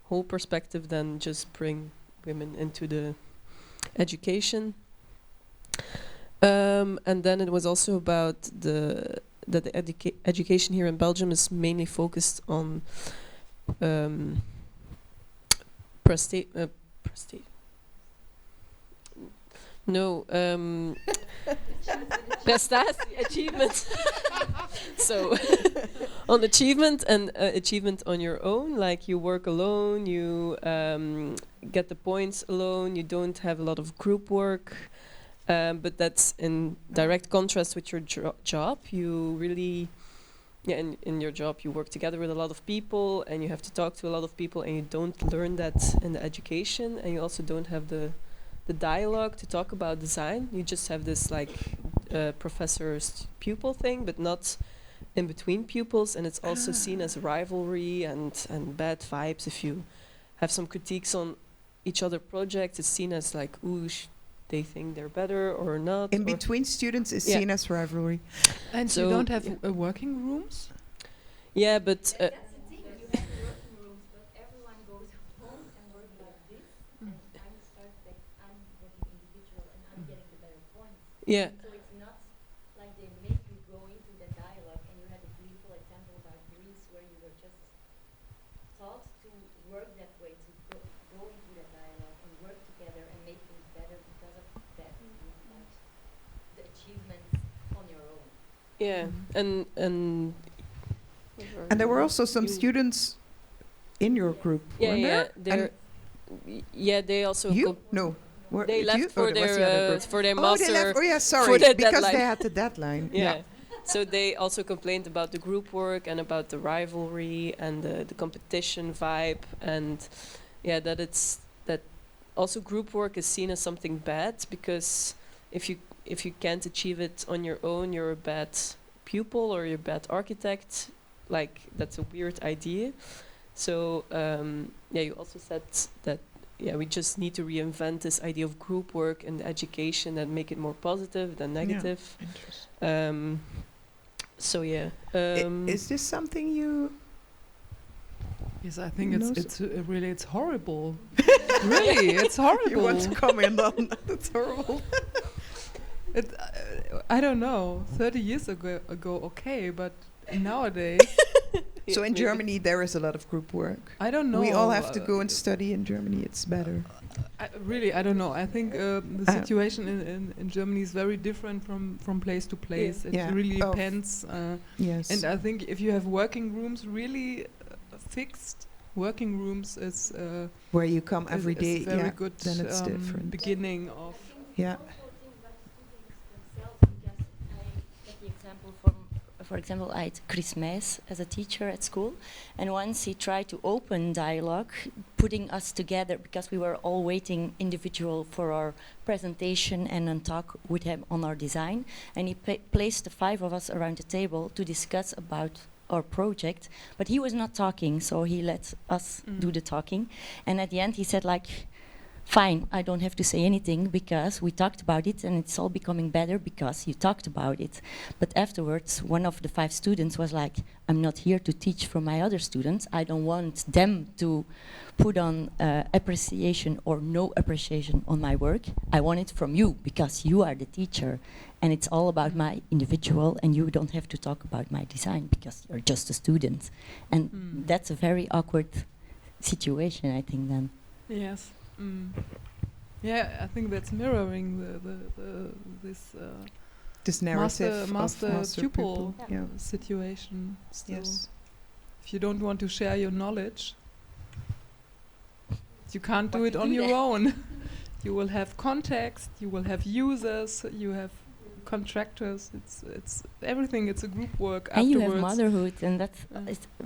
whole perspective than just bring women into the education. And then it was also about that the education here in Belgium is mainly focused on prestige. No, achievement. So, on achievement and achievement on your own, like you work alone, you get the points alone, you don't have a lot of group work, but that's in direct contrast with your job. You really, in your job you work together with a lot of people, and you have to talk to a lot of people, and you don't learn that in the education, and you also don't have the dialogue to talk about design. You just have this like professor's pupil thing, but not in between pupils, and it's also seen as rivalry and bad vibes. If you have some critiques on each other projects, it's seen as like, ooh, they think they're better or not. In between students is seen as rivalry. And so you don't have working rooms? Yeah, but that's the thing. You have working rooms, but everyone goes home and works like this. And I'm the architect, I'm working individual, and I'm getting the better points. yeah. So it's not like they make you go into the dialogue. And you had a beautiful example about Greece, where you were just taught to work that way, to go into the dialogue and work together and make things better because of that, not the achievements on your own. Yeah, and And there were also some students in your group, weren't there? They also You? No. they left for their Oh, master. they left. Oh, yeah, sorry. for that Because deadline. they had the deadline. Yeah. So they also complained about the group work and about the rivalry and the competition vibe, and that also group work is seen as something bad, because if you can't achieve it on your own, you're a bad pupil or you're a bad architect. Like that's a weird idea. So you also said that we just need to reinvent this idea of group work in the education and make it more positive than negative. Is this something you? Yes, I think No, it's really it's horrible. Really, it's horrible. You want to comment on that? It's horrible. I don't know. 30 years ago, okay, but nowadays, So in maybe. Germany, there is a lot of group work. I don't know. We all have to go and study in Germany. It's better. I don't know. I think the situation in Germany is very different from place to place. It Yeah. really Oh, depends. Yes. And I think if you have working rooms, really fixed working rooms is Where you come is- every is day, very yeah, good then it's different. beginning of. Yeah. The example for example, I had cis-man as a teacher at school, and once he tried to open dialogue, putting us together because we were all waiting individual for our presentation and then talk with him on our design, and he placed the 5 of us around the table to discuss about our project, but he was not talking, so he let us do the talking, and at the end he said like, fine, I don't have to say anything because we talked about it and it's all becoming better because you talked about it. But afterwards, one of the 5 students was like, I'm not here to teach from my other students. I don't want them to put on appreciation or no appreciation on my work. I want it from you because you are the teacher and it's all about my individual and you don't have to talk about my design because you're just a student. And that's a very awkward situation, I think, then. Yes. Yeah, I think that's mirroring This narrative master of master pupil Yeah. situation. Still. Yes. If you don't want to share your knowledge, you can't do What it to on do your then? own. You will have context, you will have users, you have contractors. It's everything. It's a group work And you have afterwards. motherhood,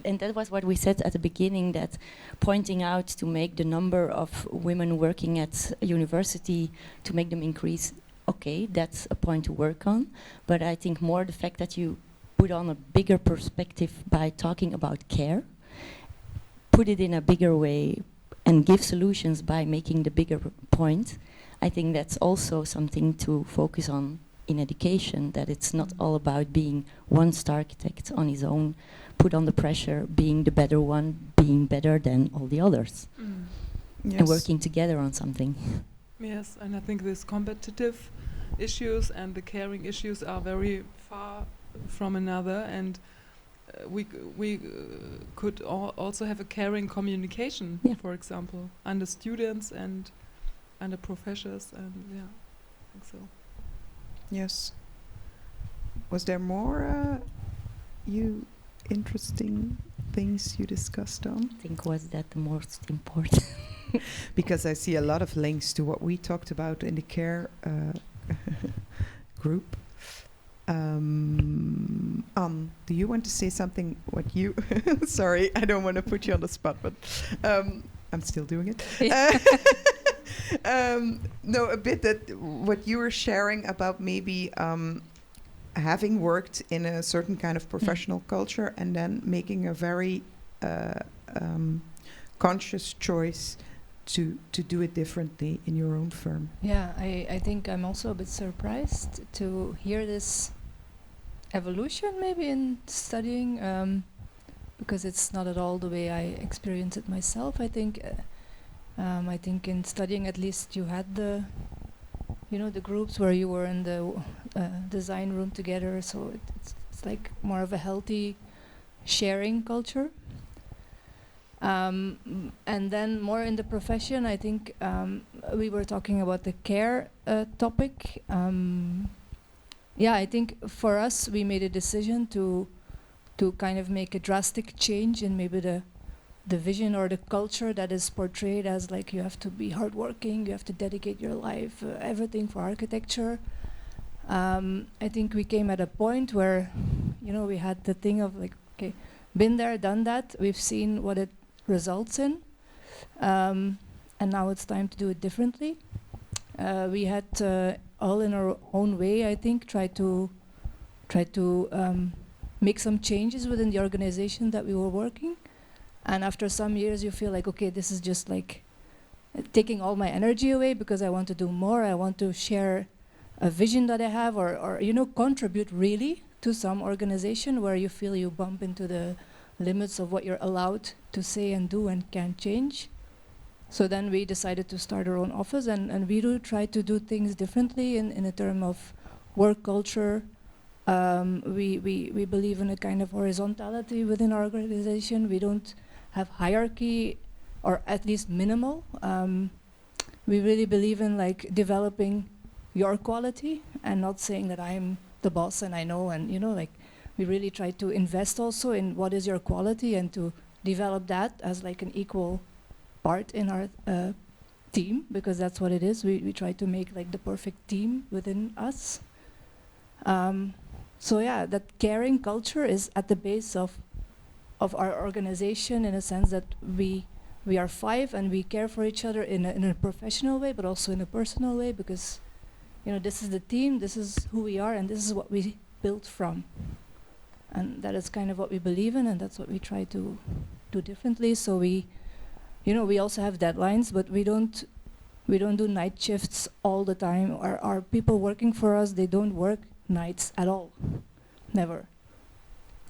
and that was what we said at the beginning. That pointing out to make the number of women working at university to make them increase. Okay, that's a point to work on. But I think more the fact that you put on a bigger perspective by talking about care, put it in a bigger way, and give solutions by making the bigger point. I think that's also something to focus on in education, that it's not all about being one star architect on his own, put on the pressure, being the better one, being better than all the others, Yes. and working together on something. Yes, and I think these competitive issues and the caring issues are very far from another, and we could also have a caring communication, Yeah. for example, under students and under professors, and yeah, I think so. Yes. Was there more interesting things you discussed on? I think was that the most important. Because I see a lot of links to what we talked about in the care group. Do you want to say something? What you? Sorry, I don't want to put you on the spot, but I'm still doing it. No, a bit that what you were sharing about maybe having worked in a certain kind of professional culture and then making a very conscious choice to do it differently in your own firm. Yeah, I think I'm also a bit surprised to hear this evolution maybe in studying, because it's not at all the way I experience it myself. I think in studying at least you had the groups where you were in the design room together, so it's like more of a healthy sharing culture. And then more in the profession, I think we were talking about the care topic. I think for us, we made a decision to kind of make a drastic change in maybe the vision or the culture that is portrayed as like you have to be hardworking, you have to dedicate your life, everything for architecture. I think we came at a point where, we had the thing of like, okay, been there, done that, we've seen what it results in, and now it's time to do it differently. We had all in our own way, I think, try to make some changes within the organization that we were working. And after some years, you feel like, okay, this is just like taking all my energy away because I want to do more. I want to share a vision that I have, or contribute really to some organization where you feel you bump into the limits of what you're allowed to say and do and can change. So then we decided to start our own office, and we do try to do things differently in a term of work culture, We believe in a kind of horizontality within our organization. We don't have hierarchy, or at least minimal. We really believe in like developing your quality and not saying that I'm the boss and I know, and you know, like we really try to invest also in what is your quality and to develop that as like an equal part in our team, because that's what it is. We try to make like the perfect team within us. So yeah, that caring culture is at the base of our organization, in a sense that we are 5 and we care for each other in a professional way, but also in a personal way, because you know, this is the team, this is who we are, and this is what we built from. And that is kind of what we believe in, and that's what we try to do differently. So we, you know, we also have deadlines, but we don't do night shifts all the time. Our people working for us, they don't work nights at all, never.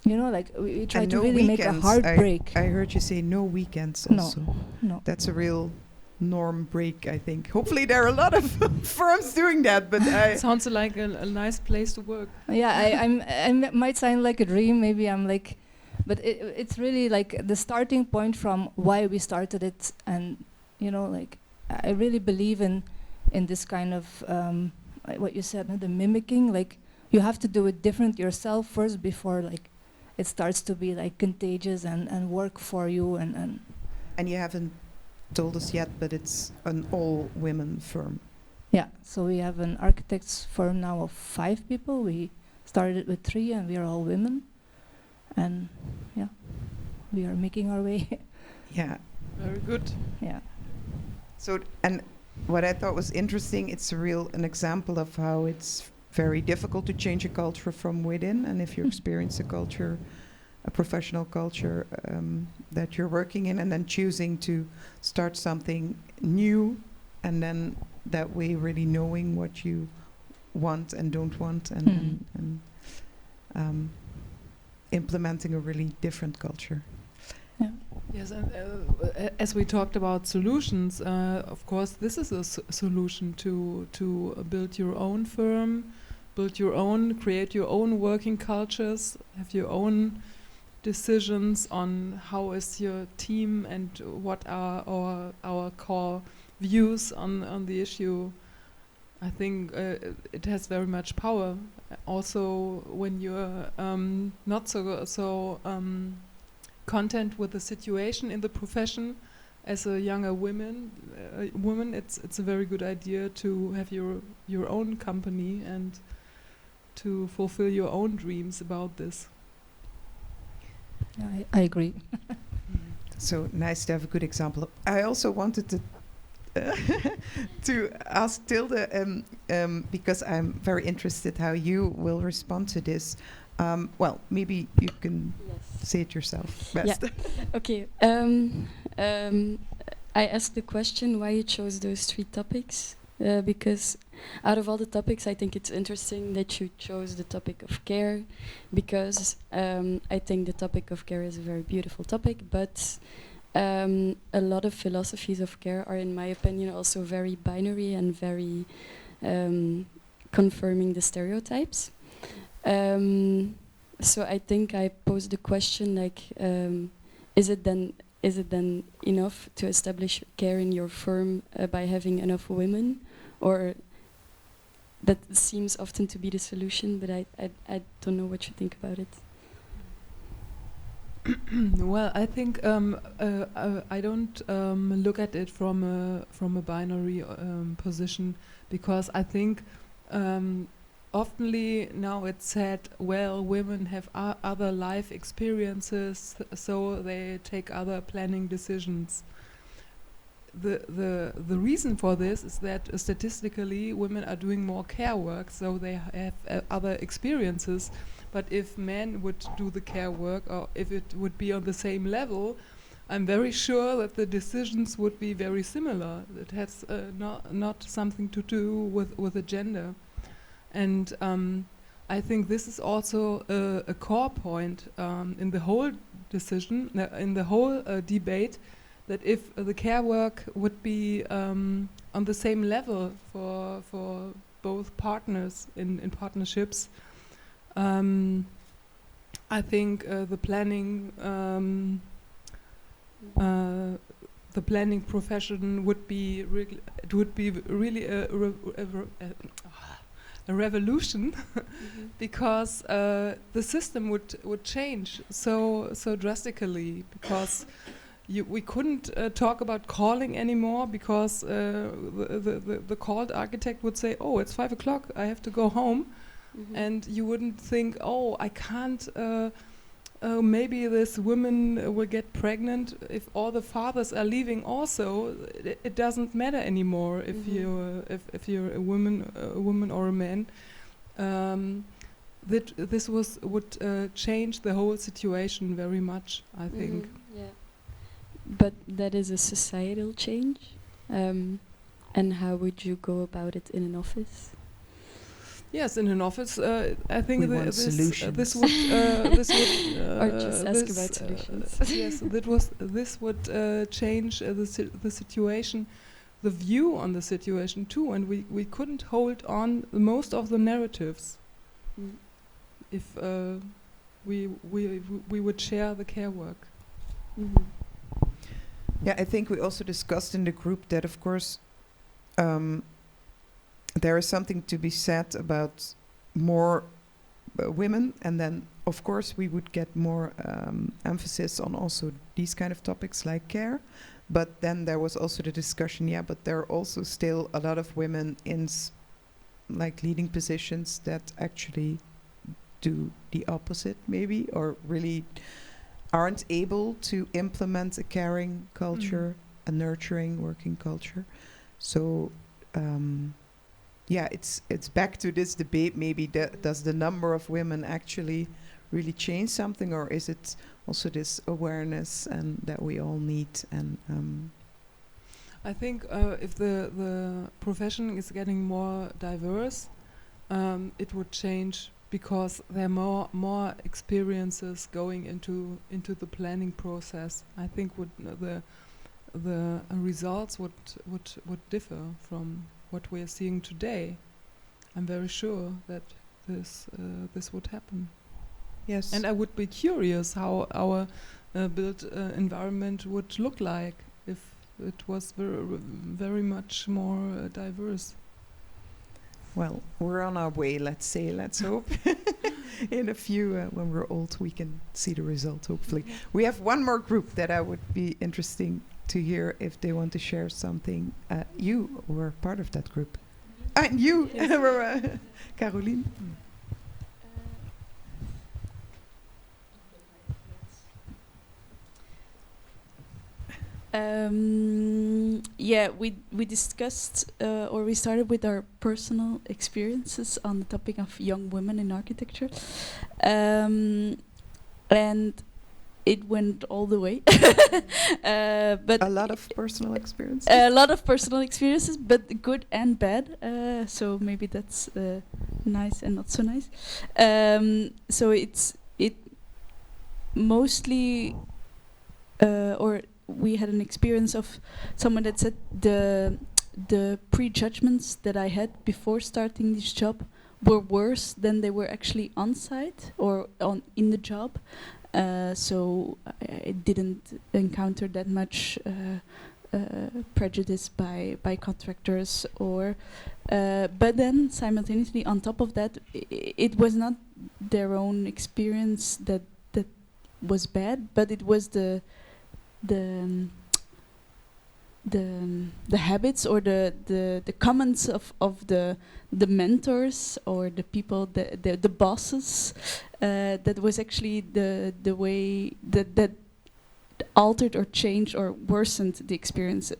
You know, like we try And to no really make a weekends. hard break. I heard you say no weekends No, also. no. That's a real norm break, I think. Hopefully there are a lot of firms doing that, but I... Sounds like a nice place to work. Yeah, I might sound like a dream. Maybe I'm like, but it's really like the starting point from why we started it, and you know, like I really believe in this kind of what you said, the mimicking. Like you have to do it different yourself first before like it starts to be like contagious and work for you and. And you haven't told us yet, but it's an all-women firm. Yeah, so we have an architects firm now of 5 people. We started with 3 and we are all women. And yeah, we are making our way. Yeah. Very good. Yeah. So, and what I thought was interesting, it's an example of how it's very difficult to change a culture from within. And if you experience a culture, a professional culture that you're working in, and then choosing to start something new, and then that way really knowing what you want and don't want, and implementing a really different culture. Yeah. Yes, and as we talked about solutions, of course, this is a solution to build your own firm, create your own working cultures, have your own decisions on how is your team and what are our core views on the issue. I think it has very much power. Also, when you're not so content with the situation in the profession, as a younger woman, it's a very good idea to have your own company and to fulfill your own dreams about this. Yeah, I agree. So nice to have a good example. I also wanted to to ask Tilde, because I'm very interested how you will respond to this. Well, maybe you can say it yourself best. Yeah. Okay. I asked the question why you chose those 3 topics, because out of all the topics, I think it's interesting that you chose the topic of care, because I think the topic of care is a very beautiful topic, but a lot of philosophies of care are, in my opinion, also very binary and very confirming the stereotypes. So I think I posed the question like, is it then enough to establish care in your firm by having enough women, or that seems often to be the solution, but I don't know what you think about it. Well, I think I don't look at it from a binary position, because I think oftenly now it's said, well, women have other life experiences, so they take other planning decisions. The reason for this is that statistically women are doing more care work, so they have other experiences. But if men would do the care work, or if it would be on the same level, I'm very sure that the decisions would be very similar. It has not something to do with the gender. And I think this is also a core point in the whole decision, in the whole debate, that if the care work would be on the same level for both partners in partnerships, I think the planning profession would be really a revolution because the system would change so drastically, because we couldn't talk about calling anymore, because the called architect would say, oh, it's 5 o'clock, I have to go home. And you wouldn't think, oh, I can't, maybe this woman will get pregnant if all the fathers are leaving also. It doesn't matter anymore if you're a woman or a man. This would change the whole situation very much, I think. Yeah. But that is a societal change. And how would you go about it in an office? Yes, in an office, I think We want solutions. this would Or just ask about solutions. Yes, this would change the situation, the view on the situation too, and we couldn't hold on most of the narratives if we would share the care work. Yeah, I think we also discussed in the group that, of course, there is something to be said about more women, and then, of course, we would get more emphasis on also these kind of topics like care. But then there was also the discussion, yeah, but there are also still a lot of women in like leading positions that actually do the opposite, maybe, or really aren't able to implement a caring culture, a nurturing working culture. So yeah, it's back to this debate. Maybe does the number of women actually really change something, or is it also this awareness and that we all need? And I think if the profession is getting more diverse, it would change, because there are more experiences going into the planning process. I think the results would differ from what we are seeing today. I'm very sure that this would happen. yes, And I would be curious how our built environment would look like if it was very much more diverse. well, we're on our way. Let's say, let's hope. In a few, when we're old, we can see the result. Hopefully, we have one more group that I would be interesting to hear if they want to share something. You were part of that group. And you, Caroline. Yeah, we discussed or we started with our personal experiences on the topic of young women in architecture, and it went all the way. But A lot of personal experience. a lot of personal experiences, but good and bad. So maybe that's nice and not so nice. So it mostly, or we had an experience of someone that said the prejudgments that I had before starting this job were worse than they were actually on site or in the job. So I didn't encounter that much prejudice by contractors, or but then simultaneously on top of that, it was not their own experience that was bad, but it was the habits or the comments of the mentors or the people, the bosses, that was actually the way that altered or changed or worsened the experience.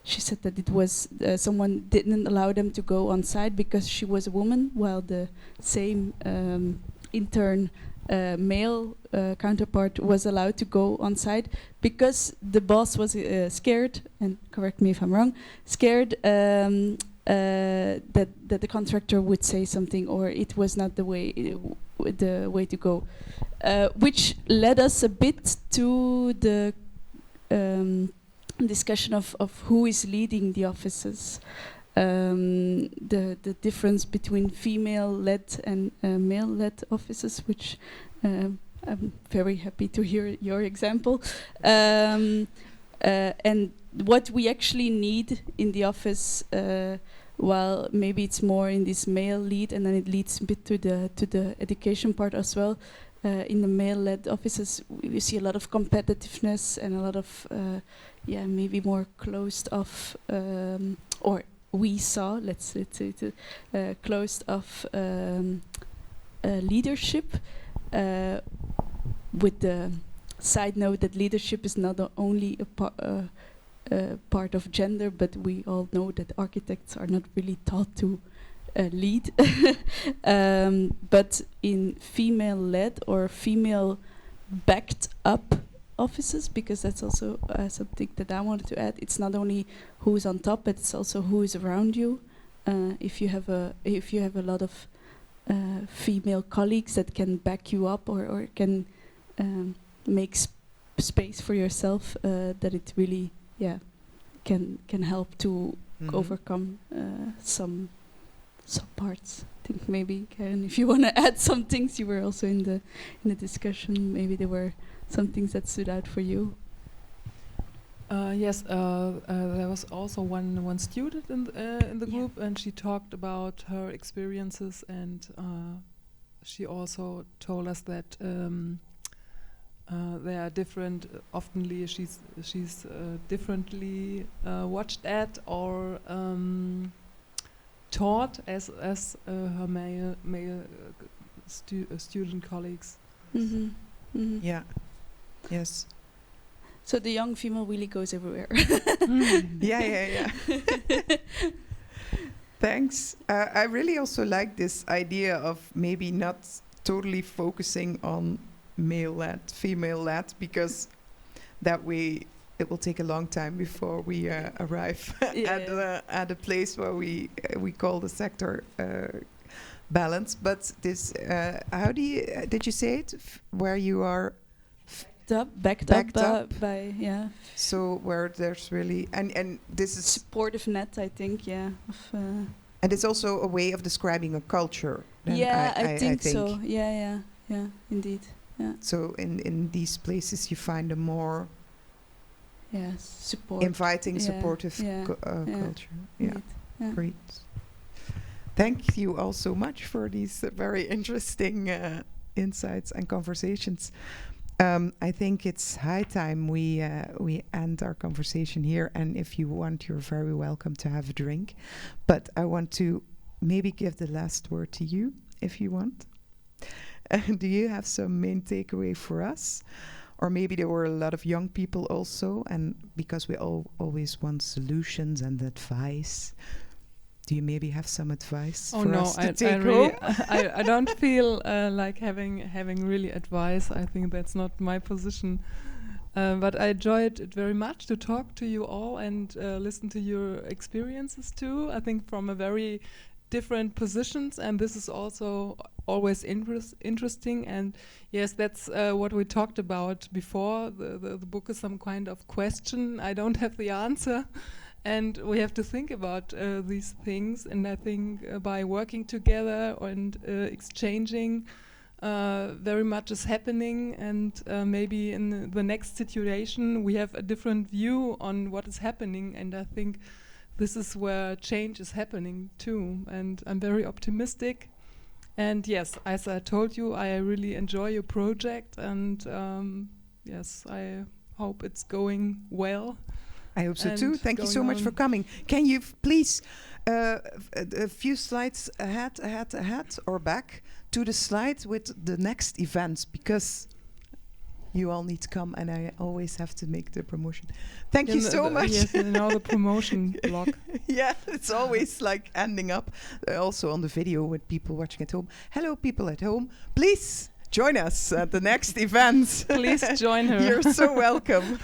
She said that it was someone didn't allow them to go on site because she was a woman, while the same intern male counterpart was allowed to go on site because the boss was scared, and correct me if I'm wrong, scared that the contractor would say something, or it was not the way to go, which led us a bit to the discussion of who is leading the offices. the difference between female-led and male-led offices, which I'm very happy to hear your example. And what we actually need in the office, while maybe it's more in this male lead, and then it leads a bit to the education part as well. In the male-led offices, we see a lot of competitiveness and a lot of, maybe more closed off, or we saw, let's say, closed off leadership, with the side note that leadership is not only a part of gender, but we all know that architects are not really taught to lead. But in female-led or female-backed up offices, because that's also something that I wanted to add. It's not only who's on top, but it's also who is around you. If you have a lot of female colleagues that can back you up or can make space for yourself, that it really can help to overcome some parts. I think maybe Karin, if you want to add some things, you were also in the discussion. Maybe there were some things that stood out for you. Yes, there was also one student in the group, and she talked about her experiences, and she also told us that they are different. Oftenly, she's differently watched at or taught as her male student colleagues. Mm-hmm. Mm-hmm. Yeah. Yes. So the young female really goes everywhere. Yeah. Thanks. I really also like this idea of maybe not totally focusing on male-led, female-led, because that way it will take a long time before we arrive at a place where we call the sector balance. But this, how did you say it? Where you are backed up by So where there's really and this is supportive net, I think, and it's also a way of describing a culture. I think so. Yeah, indeed. Yeah. So in these places you find a more support, inviting, supportive culture. Yeah, great. Thank you all so much for these very interesting insights and conversations. I think it's high time we end our conversation here, and if you want, you're very welcome to have a drink. But I want to maybe give the last word to you, if you want. Do you have some main takeaway for us? Or maybe there were a lot of young people also, and because we always want solutions and advice, do you maybe have some advice for us to take home? I don't feel like having really advice. I think that's not my position. But I enjoyed it very much to talk to you all and listen to your experiences too. I think from a very different positions, and this is also always interesting. And yes, that's what we talked about before. The book is some kind of question. I don't have the answer. And we have to think about these things, and I think by working together and exchanging, very much is happening, and maybe in the next situation we have a different view on what is happening, and I think this is where change is happening too, and I'm very optimistic. And yes, as I told you, I really enjoy your project, and yes, I hope it's going well. I hope so too. Thank you so much for coming. Can you please a few slides ahead or back to the slide with the next events, because you all need to come and I always have to make the promotion. Thank you so much. Yes, now the promotion block. Yeah, it's always like ending up also on the video with people watching at home. Hello, people at home. Please join us at the next event. Please join her. You're so welcome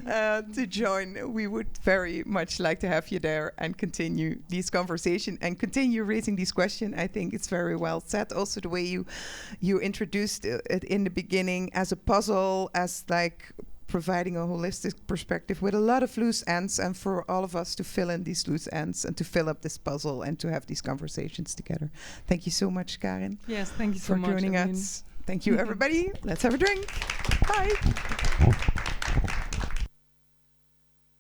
to join. We would very much like to have you there and continue this conversation and continue raising these questions. I think it's very well said. Also, the way you introduced it in the beginning as a puzzle, as like providing a holistic perspective with a lot of loose ends, and for all of us to fill in these loose ends and to fill up this puzzle and to have these conversations together. Thank you so much, Karin. Yes, thank you so for much joining Evelyn. us. Thank you, everybody. Let's have a drink. Bye.